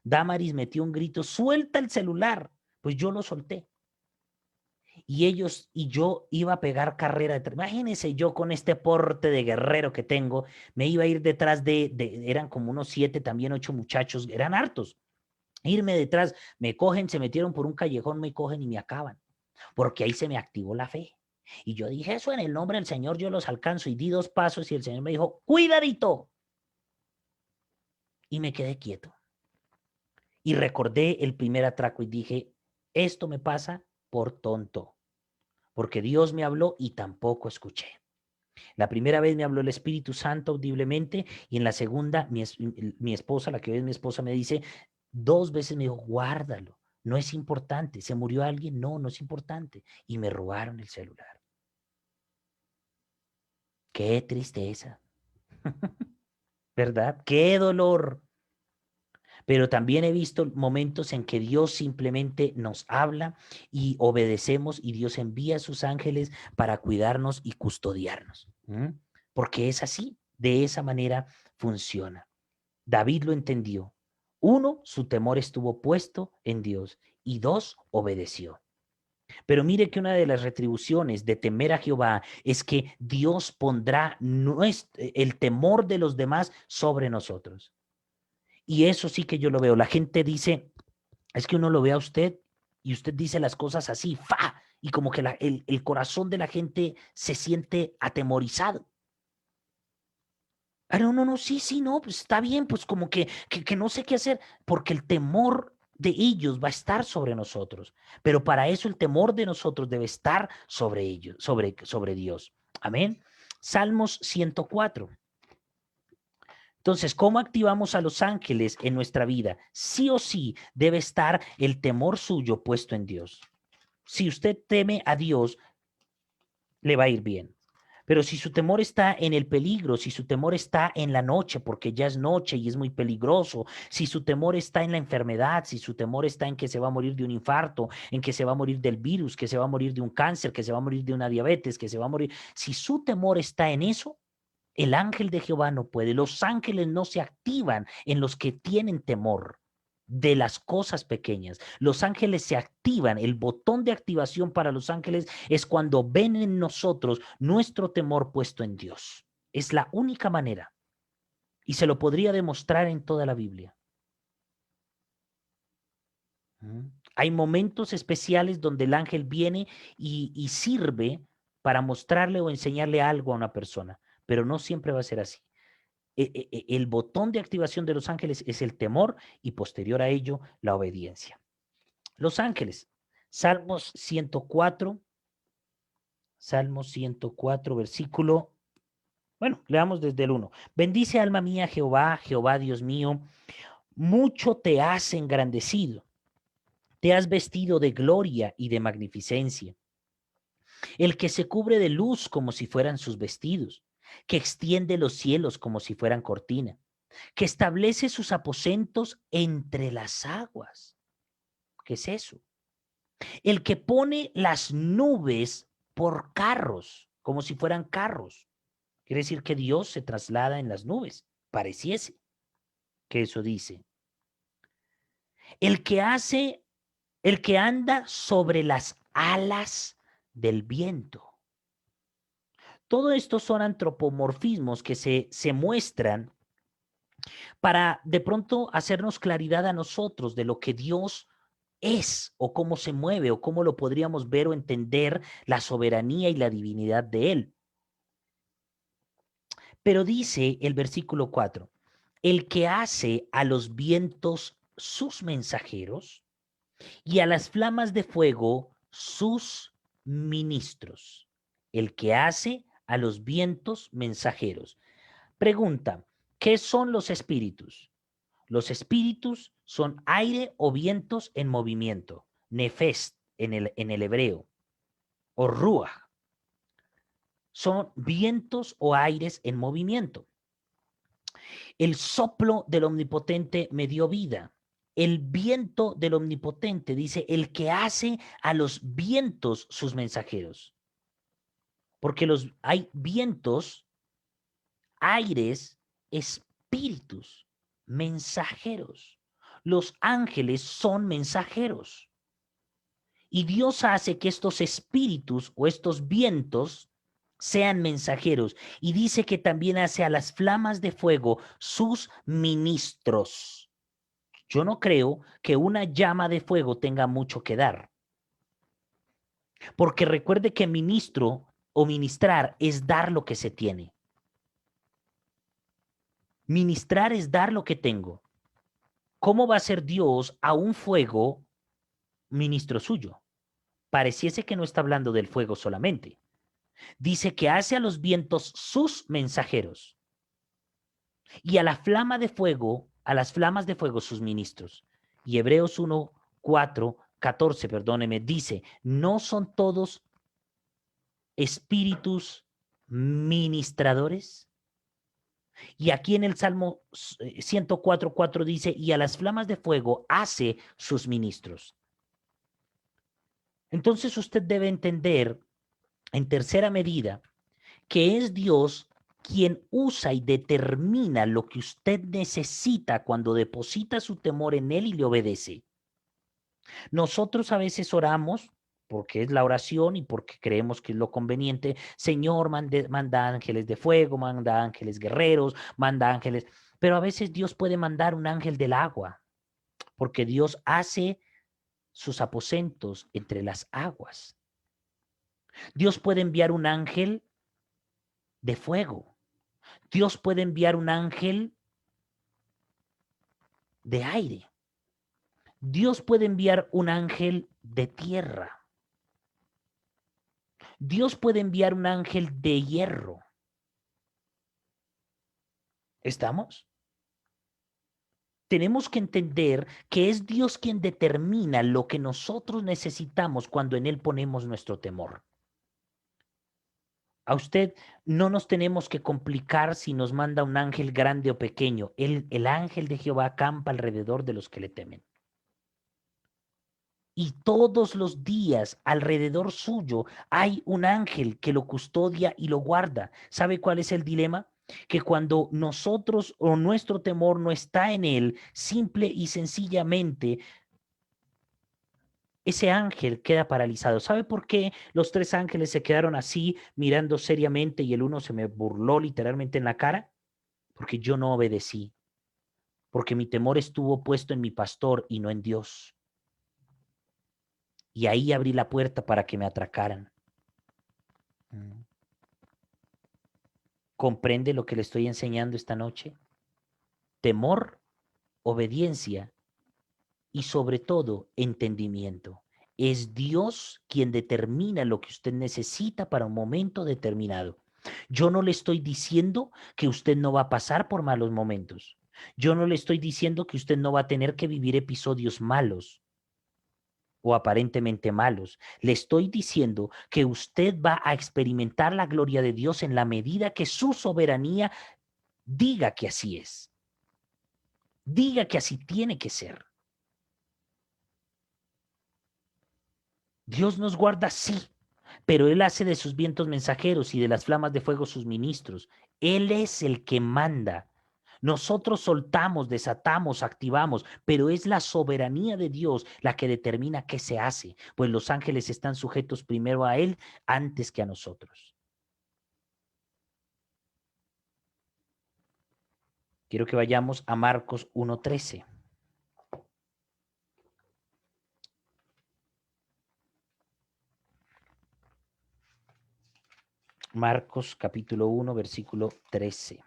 Damaris metió un grito, suelta el celular. Pues yo lo solté. Y ellos y yo iba a pegar carrera. Imagínense yo con este porte de guerrero que tengo, me iba a ir detrás eran como unos 7, también 8 muchachos, eran hartos. Irme detrás, me cogen, se metieron por un callejón, me cogen y me acaban. Porque ahí se me activó la fe. Y yo dije, eso en el nombre del Señor yo los alcanzo y di 2 pasos y el Señor me dijo, cuidadito. Y me quedé quieto. Y recordé el primer atraco y dije, esto me pasa por tonto, porque Dios me habló y tampoco escuché. La primera vez me habló el Espíritu Santo audiblemente y en la segunda mi esposa, la que hoy es mi esposa, me dice, 2 veces me dijo, guárdalo, no es importante, se murió alguien, no, no es importante. Y me robaron el celular. Qué tristeza, ¿verdad? Qué dolor. Pero también he visto momentos en que Dios simplemente nos habla y obedecemos y Dios envía a sus ángeles para cuidarnos y custodiarnos. Porque es así, de esa manera funciona. David lo entendió. Uno, su temor estuvo puesto en Dios y dos, obedeció. Pero mire que una de las retribuciones de temer a Jehová es que Dios pondrá el temor de los demás sobre nosotros. Y eso sí que yo lo veo. La gente dice, es que uno lo ve a usted y usted dice las cosas así, ¡fa! Y como que el corazón de la gente se siente atemorizado. Ah, no, no, no, sí, sí, no, pues está bien, pues como que no sé qué hacer, porque el temor de ellos va a estar sobre nosotros, pero para eso el temor de nosotros debe estar sobre ellos, sobre Dios. Amén. Salmos 104. Entonces, ¿cómo activamos a los ángeles en nuestra vida? Sí o sí debe estar el temor suyo puesto en Dios. Si usted teme a Dios, le va a ir bien. Pero si su temor está en el peligro, si su temor está en la noche, porque ya es noche y es muy peligroso, si su temor está en la enfermedad, si su temor está en que se va a morir de un infarto, en que se va a morir del virus, que se va a morir de un cáncer, que se va a morir de una diabetes, que se va a morir, si su temor está en eso, el ángel de Jehová no puede. Los ángeles no se activan en los que tienen temor. de las cosas pequeñas. Los ángeles se activan. El botón de activación para los ángeles es cuando ven en nosotros nuestro temor puesto en Dios. Es la única manera. Y se lo podría demostrar en toda la Biblia. Hay momentos especiales donde el ángel viene y sirve para mostrarle o enseñarle algo a una persona, pero no siempre va a ser así. El botón de activación de los ángeles es el temor y posterior a ello la obediencia. Los ángeles, Salmos 104, versículo, bueno, leamos desde el 1. Bendice alma mía Jehová, Jehová Dios mío, mucho te has engrandecido, te has vestido de gloria y de magnificencia. El que se cubre de luz como si fueran sus vestidos, que extiende los cielos como si fueran cortina, que establece sus aposentos entre las aguas. ¿Qué es eso? El que pone las nubes por carros, como si fueran carros. Quiere decir que Dios se traslada en las nubes. Pareciese que eso dice. El que hace, el que anda sobre las alas del viento. Todo esto son antropomorfismos que se muestran para de pronto hacernos claridad a nosotros de lo que Dios es o cómo se mueve o cómo lo podríamos ver o entender la soberanía y la divinidad de Él. Pero dice el versículo 4, el que hace a los vientos sus mensajeros y a las flamas de fuego sus ministros. El que hace a los vientos mensajeros. Pregunta, ¿qué son los espíritus? Los espíritus son aire o vientos en movimiento, nefes en el hebreo, o ruach. Son vientos o aires en movimiento. El soplo del Omnipotente me dio vida. El viento del Omnipotente, dice, el que hace a los vientos sus mensajeros. Porque hay vientos, aires, espíritus, mensajeros. Los ángeles son mensajeros. Y Dios hace que estos espíritus o estos vientos sean mensajeros. Y dice que también hace a las flamas de fuego sus ministros. Yo no creo que una llama de fuego tenga mucho que dar. Porque recuerde que ministro o ministrar es dar lo que se tiene. Ministrar es dar lo que tengo. ¿Cómo va a ser Dios a un fuego ministro suyo? Pareciese que no está hablando del fuego solamente. Dice que hace a los vientos sus mensajeros y a la flama de fuego, a las flamas de fuego sus ministros. Y Hebreos 1, 4, 14, perdóneme, dice, ¿no son todos espíritus ministradores? Y aquí en el Salmo 104, 4 dice, y a las flamas de fuego hace sus ministros. Entonces usted debe entender en tercera medida que es Dios quien usa y determina lo que usted necesita cuando deposita su temor en Él y le obedece. Nosotros a veces oramos porque es la oración y porque creemos que es lo conveniente. Señor, manda ángeles de fuego, manda ángeles guerreros, manda ángeles. Pero a veces Dios puede mandar un ángel del agua, porque Dios hace sus aposentos entre las aguas. Dios puede enviar un ángel de fuego. Dios puede enviar un ángel de aire. Dios puede enviar un ángel de tierra. Dios puede enviar un ángel de hierro. ¿Estamos? Tenemos que entender que es Dios quien determina lo que nosotros necesitamos cuando en Él ponemos nuestro temor. A usted no nos tenemos que complicar si nos manda un ángel grande o pequeño. El ángel de Jehová acampa alrededor de los que le temen. Y todos los días alrededor suyo hay un ángel que lo custodia y lo guarda. ¿Sabe cuál es el dilema? que cuando nosotros o nuestro temor no está en Él, simple y sencillamente ese ángel queda paralizado. ¿Sabe por qué los tres ángeles se quedaron así mirando seriamente y el uno se me burló literalmente en la cara? Porque yo no obedecí, porque mi temor estuvo puesto en mi pastor y no en Dios. Y ahí abrí la puerta para que me atracaran. Mm. ¿Comprende lo que le estoy enseñando esta noche? Temor, obediencia y sobre todo entendimiento. Es Dios quien determina lo que usted necesita para un momento determinado. Yo no le estoy diciendo que usted no va a pasar por malos momentos. Yo no le estoy diciendo que usted no va a tener que vivir episodios malos o aparentemente malos. Le estoy diciendo que usted va a experimentar la gloria de Dios en la medida que su soberanía diga que así es. Diga que así tiene que ser. Dios nos guarda, sí, pero Él hace de sus vientos mensajeros y de las flamas de fuego sus ministros. Él es el que manda. Nosotros soltamos, desatamos, activamos, pero es la soberanía de Dios la que determina qué se hace, pues los ángeles están sujetos primero a Él antes que a nosotros. Quiero que vayamos a Marcos 1:13. Marcos capítulo 1, versículo 13.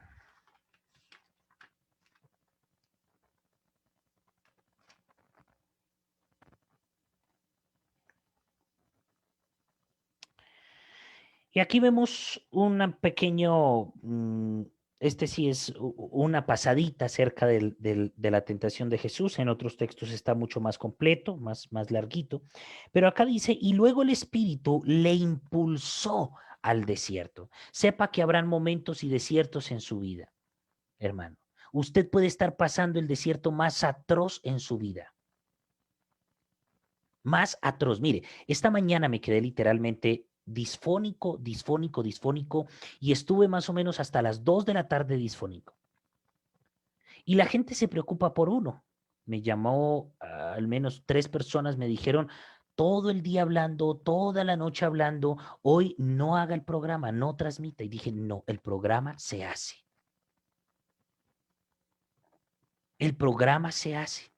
Y aquí vemos un pequeño, este sí es una pasadita acerca de la tentación de Jesús. En otros textos está mucho más completo, más larguito. Pero acá dice, y luego el Espíritu le impulsó al desierto. Sepa que habrán momentos y desiertos en su vida, hermano. Usted puede estar pasando el desierto más atroz en su vida. Más atroz. Mire, esta mañana me quedé literalmente disfónico, y estuve más o menos hasta las 2 de la tarde disfónico. Y la gente se preocupa por uno. Me llamó, al menos 3 personas, me dijeron todo el día hablando, toda la noche hablando, hoy no haga el programa, no transmita. Y dije, no, el programa se hace. El programa se hace.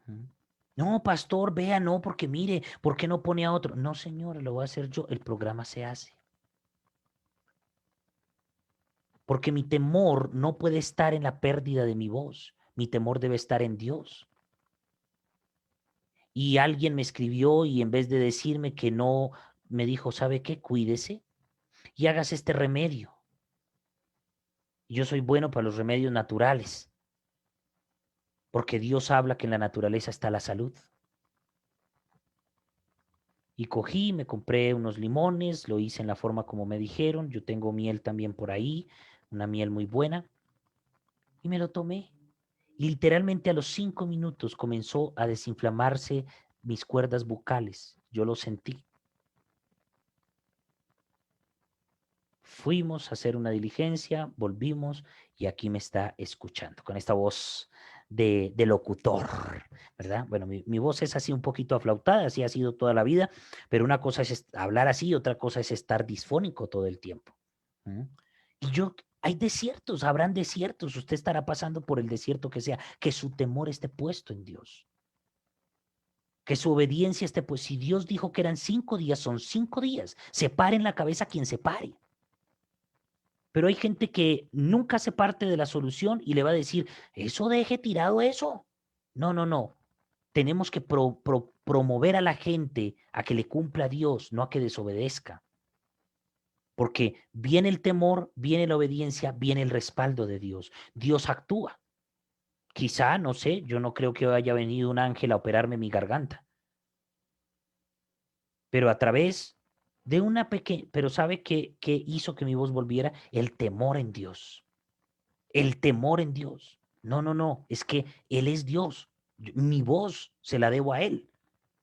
¿Mm? No, pastor, vea, no, porque mire, ¿por qué no pone a otro? No, señor, lo voy a hacer yo. El programa se hace. Porque mi temor no puede estar en la pérdida de mi voz. Mi temor debe estar en Dios. Y alguien me escribió y en vez de decirme que no, me dijo, ¿sabe qué? Cuídese y hagas este remedio. Yo soy bueno para los remedios naturales, porque Dios habla que en la naturaleza está la salud. Y cogí, me compré unos limones, lo hice en la forma como me dijeron. Yo tengo miel también por ahí, una miel muy buena, y me lo tomé. Y literalmente a los 5 minutos comenzó a desinflamarse mis cuerdas bucales. Yo lo sentí. Fuimos a hacer una diligencia, volvimos y aquí me está escuchando con esta voz de locutor, ¿verdad? Bueno, mi voz es así un poquito aflautada, así ha sido toda la vida, pero una cosa es hablar así, otra cosa es estar disfónico todo el tiempo. ¿Mm? Y yo, hay desiertos, habrán desiertos, usted estará pasando por el desierto que sea, que su temor esté puesto en Dios, que su obediencia esté, pues si Dios dijo que eran 5 días, son 5 días, se pare en la cabeza quien se pare. Pero hay gente que nunca se parte de la solución y le va a decir, eso deje tirado eso. No, no, no. Tenemos que promover a la gente a que le cumpla a Dios, no a que desobedezca. Porque viene el temor, viene la obediencia, viene el respaldo de Dios. Dios actúa. Quizá, no sé, yo no creo que haya venido un ángel a operarme mi garganta, pero a través de una pequeña, pero ¿sabe qué hizo que mi voz volviera? El temor en Dios. El temor en Dios. No, no, no, es que Él es Dios. Mi voz se la debo a Él.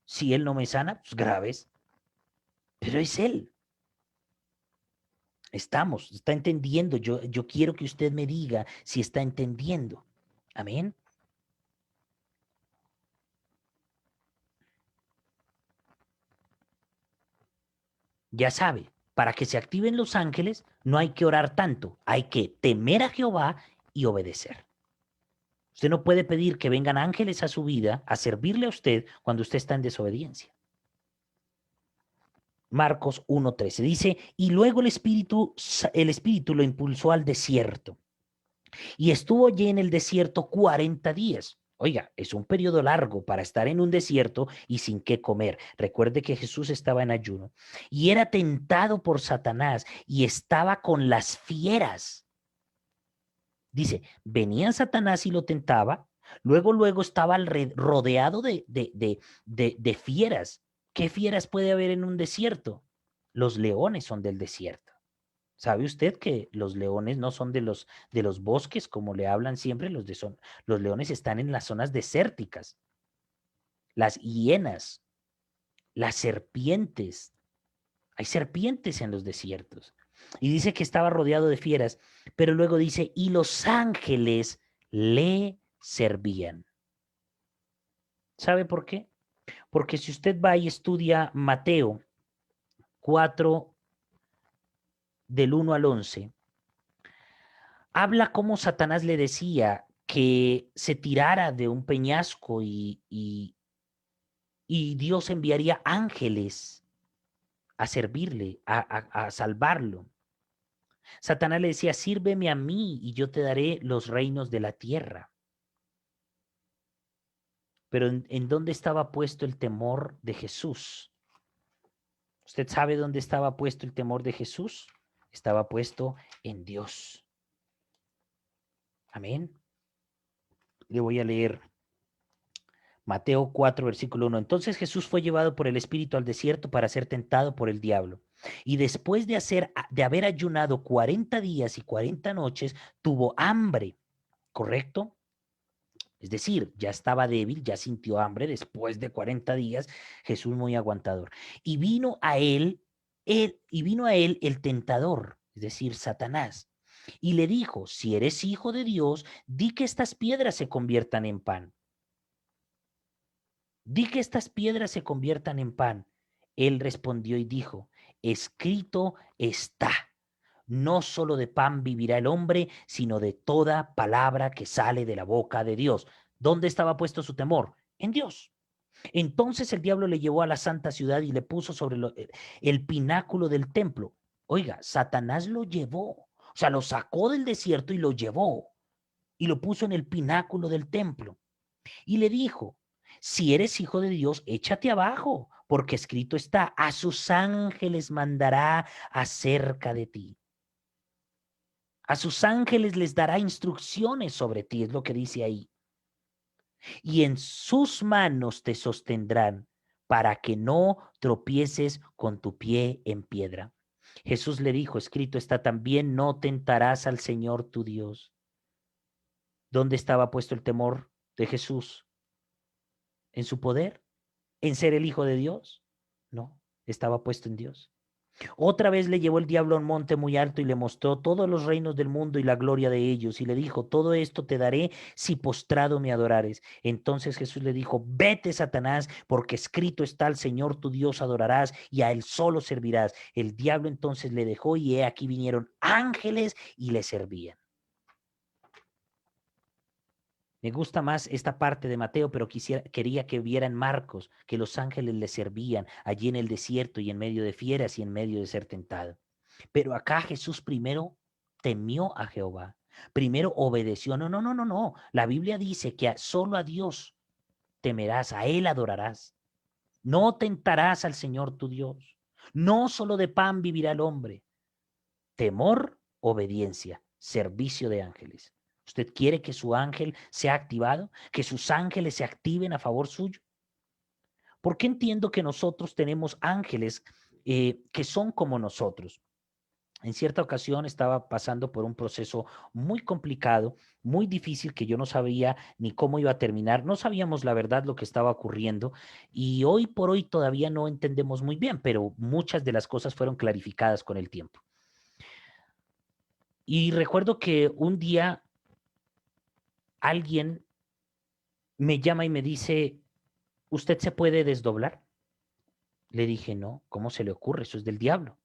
Si Él no me sana, pues graves, pero es Él. Estamos, está entendiendo. Yo quiero que usted me diga si está entendiendo. Amén. Ya sabe, para que se activen los ángeles no hay que orar tanto, hay que temer a Jehová y obedecer. Usted no puede pedir que vengan ángeles a su vida a servirle a usted cuando usted está en desobediencia. Marcos 1:13 dice, y luego el espíritu lo impulsó al desierto y estuvo allí en el desierto 40 días. Oiga, es un periodo largo para estar en un desierto y sin qué comer. Recuerde que Jesús estaba en ayuno y era tentado por Satanás y estaba con las fieras. Dice, venía Satanás y lo tentaba, luego estaba rodeado de fieras. ¿Qué fieras puede haber en un desierto? Los leones son del desierto. ¿Sabe usted que los leones no son de los bosques, como le hablan siempre? Los leones están en las zonas desérticas. Las hienas, las serpientes. Hay serpientes en los desiertos. Y dice que estaba rodeado de fieras, pero luego dice, y los ángeles le servían. ¿Sabe por qué? Porque si usted va y estudia Mateo 4, del 1 al 11, habla cómo Satanás le decía que se tirara de un peñasco y Dios enviaría ángeles a servirle, a salvarlo. Satanás le decía, sírveme a mí y yo te daré los reinos de la tierra. Pero ¿en dónde estaba puesto el temor de Jesús? ¿Usted sabe dónde estaba puesto el temor de Jesús? Estaba puesto en Dios. Amén. Le voy a leer Mateo 4, versículo 1. Entonces Jesús fue llevado por el Espíritu al desierto para ser tentado por el diablo. Y después de haber ayunado 40 días y 40 noches, tuvo hambre, ¿correcto? Es decir, ya estaba débil, ya sintió hambre después de 40 días, Jesús muy aguantador. Y vino a él el tentador, es decir, Satanás, y le dijo, si eres hijo de Dios, di que estas piedras se conviertan en pan. Di que estas piedras se conviertan en pan. Él respondió y dijo, escrito está, no solo de pan vivirá el hombre, sino de toda palabra que sale de la boca de Dios. ¿Dónde estaba puesto su temor? En Dios. Entonces el diablo le llevó a la santa ciudad y le puso sobre el pináculo del templo. Oiga, Satanás lo llevó, o sea, lo sacó del desierto y lo llevó y lo puso en el pináculo del templo. Y le dijo, si eres hijo de Dios, échate abajo, porque escrito está, a sus ángeles mandará acerca de ti. A sus ángeles les dará instrucciones sobre ti, es lo que dice ahí. Y en sus manos te sostendrán para que no tropieces con tu pie en piedra. Jesús le dijo, escrito está también, no tentarás al Señor tu Dios. ¿Dónde estaba puesto el temor de Jesús? ¿En su poder? ¿En ser el Hijo de Dios? No, estaba puesto en Dios. Otra vez le llevó el diablo a un monte muy alto y le mostró todos los reinos del mundo y la gloria de ellos, y le dijo, todo esto te daré si postrado me adorares. Entonces Jesús le dijo, vete, Satanás, porque escrito está, al Señor tu Dios adorarás y a él solo servirás. El diablo entonces le dejó y he aquí vinieron ángeles y le servían. Me gusta más esta parte de Mateo, pero quería que vieran Marcos, que los ángeles le servían allí en el desierto y en medio de fieras y en medio de ser tentado. Pero acá Jesús primero temió a Jehová, primero obedeció. No, no, no, no, no. La Biblia dice que solo a Dios temerás, a Él adorarás. No tentarás al Señor tu Dios. No solo de pan vivirá el hombre. Temor, obediencia, servicio de ángeles. ¿Usted quiere que su ángel sea activado? ¿Que sus ángeles se activen a favor suyo? ¿Por qué entiendo que nosotros tenemos ángeles que son como nosotros? En cierta ocasión estaba pasando por un proceso muy complicado, muy difícil, que yo no sabía ni cómo iba a terminar. No sabíamos la verdad lo que estaba ocurriendo y hoy por hoy todavía no entendemos muy bien, pero muchas de las cosas fueron clarificadas con el tiempo. Y recuerdo que un día alguien me llama y me dice, ¿usted se puede desdoblar? Le dije, no, ¿cómo se le ocurre? Eso es del diablo.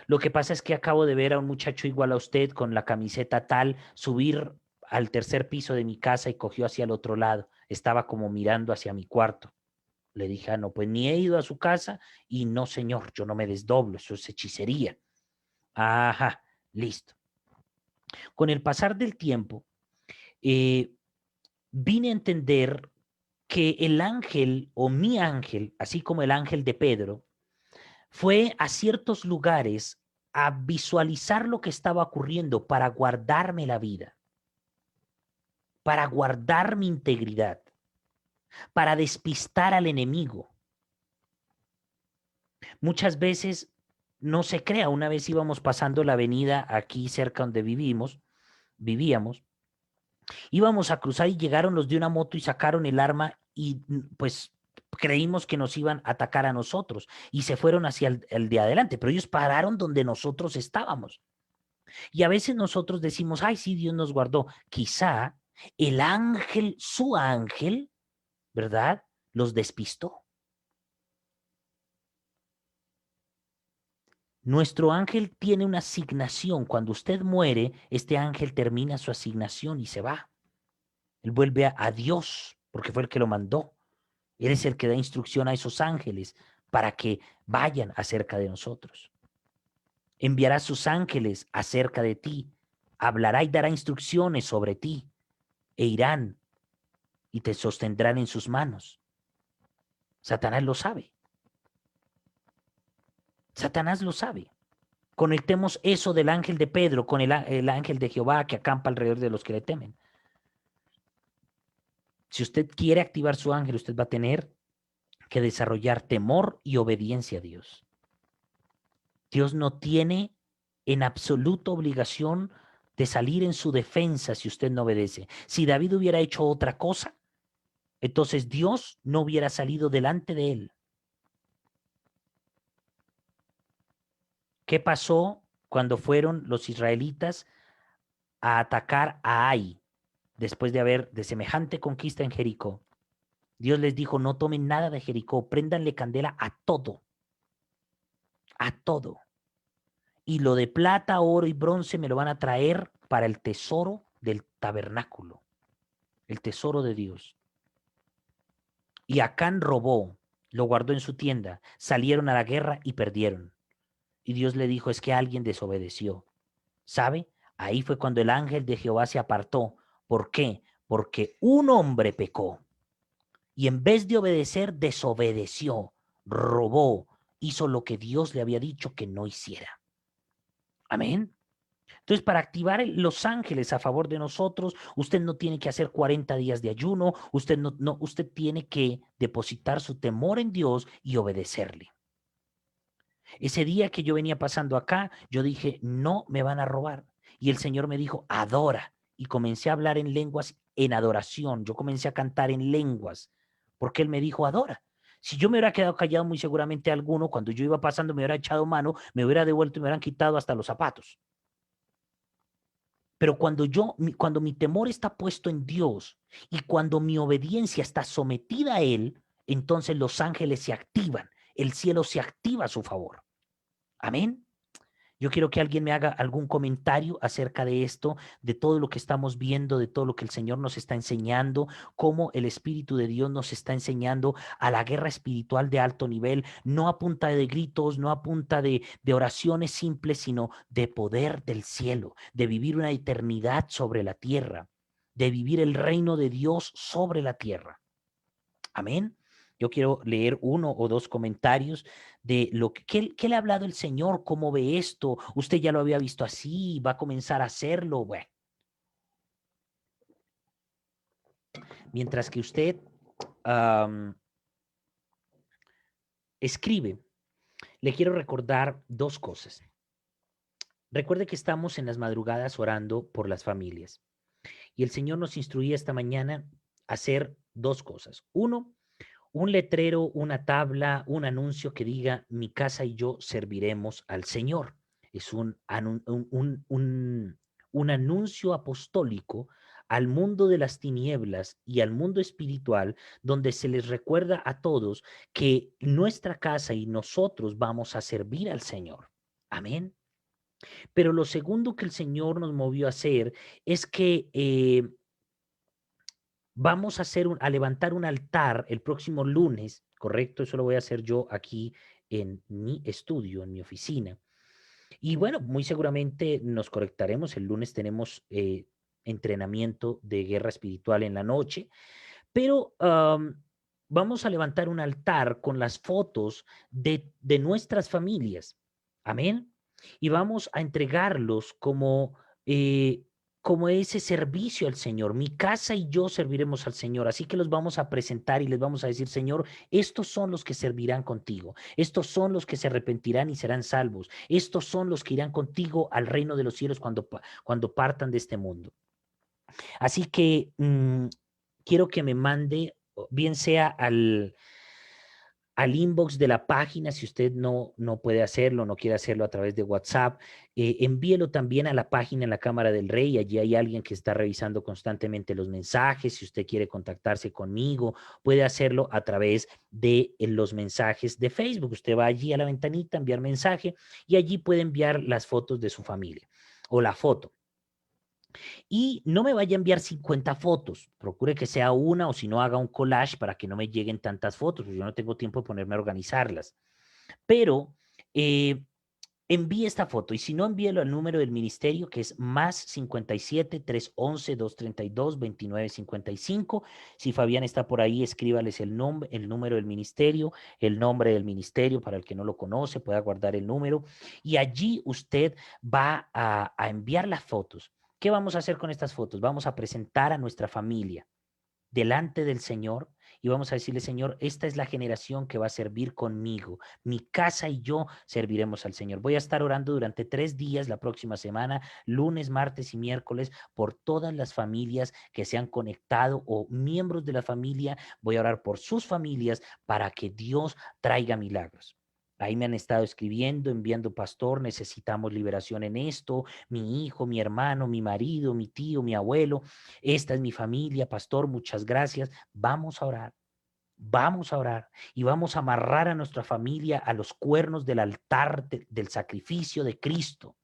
Lo que pasa es que acabo de ver a un muchacho igual a usted con la camiseta tal subir al tercer piso de mi casa y cogió hacia el otro lado. Estaba como mirando hacia mi cuarto. Le dije, ah, no, pues ni he ido a su casa y no, señor, yo no me desdoblo, eso es hechicería. Ajá, listo. Con el pasar del tiempo, eh, vine a entender que el ángel o mi ángel, así como el ángel de Pedro, fue a ciertos lugares a visualizar lo que estaba ocurriendo para guardarme la vida, para guardar mi integridad, para despistar al enemigo. Muchas veces no se crea, una vez íbamos pasando la avenida aquí cerca donde vivíamos, íbamos a cruzar y llegaron los de una moto y sacaron el arma y pues creímos que nos iban a atacar a nosotros y se fueron hacia el de adelante, pero ellos pararon donde nosotros estábamos. Y a veces nosotros decimos, ay, sí, Dios nos guardó. Quizá el ángel, su ángel, ¿verdad? Los despistó. Nuestro ángel tiene una asignación. Cuando usted muere, este ángel termina su asignación y se va. Él vuelve a Dios, porque fue el que lo mandó. Él es el que da instrucción a esos ángeles para que vayan acerca de nosotros. Enviará sus ángeles acerca de ti, hablará y dará instrucciones sobre ti, e irán y te sostendrán en sus manos. Satanás lo sabe. Satanás lo sabe. Conectemos eso del ángel de Pedro con el ángel de Jehová que acampa alrededor de los que le temen. Si usted quiere activar su ángel, usted va a tener que desarrollar temor y obediencia a Dios. Dios no tiene en absoluto obligación de salir en su defensa si usted no obedece. Si David hubiera hecho otra cosa, entonces Dios no hubiera salido delante de él. ¿Qué pasó cuando fueron los israelitas a atacar a Ai después de haber de semejante conquista en Jericó? Dios les dijo, no tomen nada de Jericó, préndanle candela a todo, a todo. Y lo de plata, oro y bronce me lo van a traer para el tesoro del tabernáculo, el tesoro de Dios. Y Acán robó, lo guardó en su tienda, salieron a la guerra y perdieron. Y Dios le dijo, es que alguien desobedeció. ¿Sabe? Ahí fue cuando el ángel de Jehová se apartó. ¿Por qué? Porque un hombre pecó y en vez de obedecer, desobedeció, robó, hizo lo que Dios le había dicho que no hiciera. Amén. Entonces, para activar los ángeles a favor de nosotros, usted no tiene que hacer 40 días de ayuno, usted tiene que depositar su temor en Dios y obedecerle. Ese día que yo venía pasando acá, yo dije, no me van a robar. Y el Señor me dijo, adora. Y comencé a hablar en lenguas en adoración. Yo comencé a cantar en lenguas, porque Él me dijo, adora. Si yo me hubiera quedado callado, muy seguramente alguno, cuando yo iba pasando, me hubiera echado mano, me hubiera devuelto y me hubieran quitado hasta los zapatos. Pero cuando mi temor está puesto en Dios y cuando mi obediencia está sometida a Él, entonces los ángeles se activan, el cielo se activa a su favor. Amén. Yo quiero que alguien me haga algún comentario acerca de esto, de todo lo que estamos viendo, de todo lo que el Señor nos está enseñando, cómo el Espíritu de Dios nos está enseñando a la guerra espiritual de alto nivel, no a punta de gritos, no a punta de oraciones simples, sino de poder del cielo, de vivir una eternidad sobre la tierra, de vivir el reino de Dios sobre la tierra. Amén. Yo quiero leer uno o dos comentarios de lo ¿qué le ha hablado el Señor? ¿Cómo ve esto? ¿Usted ya lo había visto así? ¿Va a comenzar a hacerlo? Bueno, mientras que usted escribe, le quiero recordar dos cosas. Recuerde que estamos en las madrugadas orando por las familias y el Señor nos instruía esta mañana a hacer dos cosas. Uno, un letrero, una tabla, un anuncio que diga, mi casa y yo serviremos al Señor. es un anuncio apostólico al mundo de las tinieblas y al mundo espiritual, donde se les recuerda a todos que nuestra casa y nosotros vamos a servir al Señor. Amén. Pero lo segundo que el Señor nos movió a hacer es que vamos a a levantar un altar el próximo lunes, ¿correcto? Eso lo voy a hacer yo aquí en mi estudio, en mi oficina. Y bueno, muy seguramente nos conectaremos. El lunes tenemos entrenamiento de guerra espiritual en la noche, pero vamos a levantar un altar con las fotos de nuestras familias. Amén. Y vamos a entregarlos eh, como ese servicio al Señor. Mi casa y yo serviremos al Señor. Así que los vamos a presentar y les vamos a decir, Señor, estos son los que servirán contigo. Estos son los que se arrepentirán y serán salvos. Estos son los que irán contigo al reino de los cielos cuando partan de este mundo. Así que quiero que me mande, bien sea al inbox de la página, si usted no puede hacerlo, no quiere hacerlo a través de WhatsApp, envíelo también a la página en la Cámara del Rey. Allí hay alguien que está revisando constantemente los mensajes. Si usted quiere contactarse conmigo, puede hacerlo a través de los mensajes de Facebook. Usted va allí a la ventanita, enviar mensaje y allí puede enviar las fotos de su familia o la foto. Y no me vaya a enviar 50 fotos, procure que sea una o si no haga un collage para que no me lleguen tantas fotos, porque yo no tengo tiempo de ponerme a organizarlas. Pero envíe esta foto y si no, envíelo al número del ministerio que es más 57 311 232 2955. Si Fabián está por ahí, escríbales el número del ministerio, el nombre del ministerio para el que no lo conoce, pueda guardar el número y allí usted va a enviar las fotos. ¿Qué vamos a hacer con estas fotos? Vamos a presentar a nuestra familia delante del Señor y vamos a decirle, Señor, esta es la generación que va a servir conmigo. Mi casa y yo serviremos al Señor. Voy a estar orando durante 3 días la próxima semana, lunes, martes y miércoles, por todas las familias que se han conectado o miembros de la familia. Voy a orar por sus familias para que Dios traiga milagros. Ahí me han estado escribiendo, enviando, pastor, necesitamos liberación en esto, mi hijo, mi hermano, mi marido, mi tío, mi abuelo. Esta es mi familia, pastor, muchas gracias. Vamos a orar y vamos a amarrar a nuestra familia a los cuernos del altar del sacrificio de Cristo,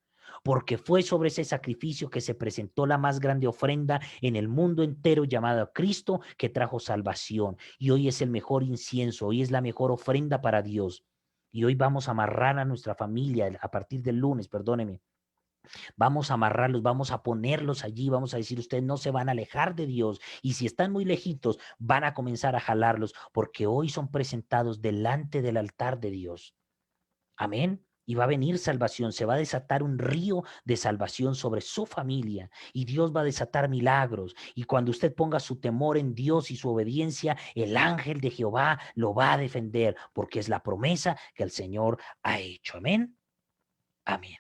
porque fue sobre ese sacrificio que se presentó la más grande ofrenda en el mundo entero llamada Cristo, que trajo salvación. Y hoy es el mejor incienso, hoy es la mejor ofrenda para Dios. Y hoy vamos a amarrar a nuestra familia a partir del lunes, perdóneme. Vamos a amarrarlos, vamos a ponerlos allí, vamos a decir, ustedes no se van a alejar de Dios. Y si están muy lejitos, van a comenzar a jalarlos, porque hoy son presentados delante del altar de Dios. Amén. Y va a venir salvación, se va a desatar un río de salvación sobre su familia y Dios va a desatar milagros. Y cuando usted ponga su temor en Dios y su obediencia, el ángel de Jehová lo va a defender, porque es la promesa que el Señor ha hecho. Amén. Amén.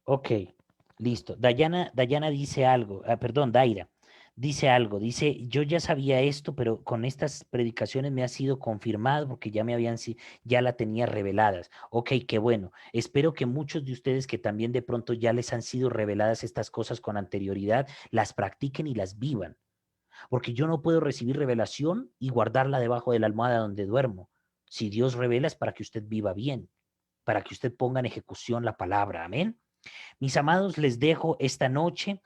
Ok, listo. Dayana dice algo, perdón, Daira, dice algo, dice, yo ya sabía esto, pero con estas predicaciones me ha sido confirmado porque ya la tenía reveladas. Ok, qué bueno. Espero que muchos de ustedes que también de pronto ya les han sido reveladas estas cosas con anterioridad, las practiquen y las vivan, porque yo no puedo recibir revelación y guardarla debajo de la almohada donde duermo. Si Dios revela es para que usted viva bien, para que usted ponga en ejecución la palabra. Amén. Mis amados, les dejo esta noche.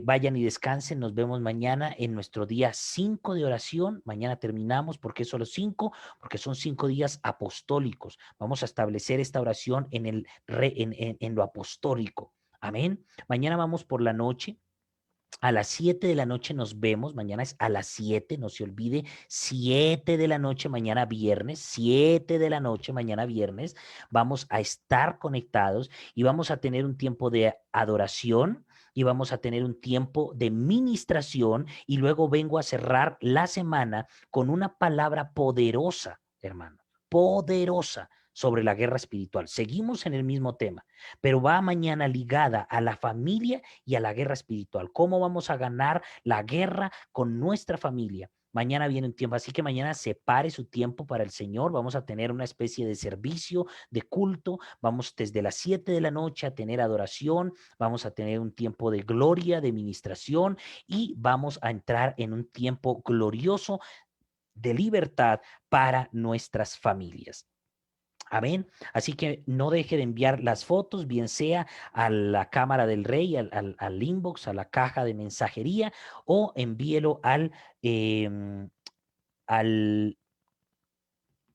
Vayan y descansen. Nos vemos mañana en nuestro día 5 de oración. Mañana terminamos. ¿Por qué solo 5? Porque son 5 días apostólicos. Vamos a establecer esta oración en lo apostólico. Amén. Mañana vamos por la noche. A las 7 de la noche nos vemos, mañana es a las 7, no se olvide, 7 de la noche mañana viernes, 7 de la noche mañana viernes, vamos a estar conectados y vamos a tener un tiempo de adoración y vamos a tener un tiempo de ministración y luego vengo a cerrar la semana con una palabra poderosa, hermano, poderosa. sobre la guerra espiritual. Seguimos en el mismo tema, pero va mañana ligada a la familia y a la guerra espiritual. ¿Cómo vamos a ganar la guerra con nuestra familia? Mañana viene un tiempo, así que mañana separe su tiempo para el Señor. Vamos a tener una especie de servicio, de culto. Vamos desde las 7 de la noche a tener adoración. Vamos a tener un tiempo de gloria, de ministración y vamos a entrar en un tiempo glorioso de libertad para nuestras familias. Amén. Así que no deje de enviar las fotos, bien sea a la cámara del rey, al inbox, a la caja de mensajería, o envíelo al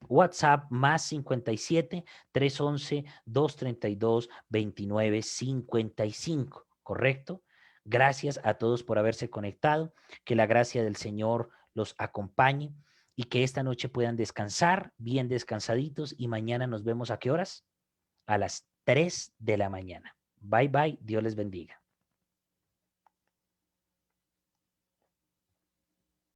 WhatsApp más 57 311 232 2955. ¿Correcto? Gracias a todos por haberse conectado. Que la gracia del Señor los acompañe y que esta noche puedan descansar bien descansaditos y mañana nos vemos ¿a qué horas? A las 3 de la mañana. Bye bye. Dios les bendiga.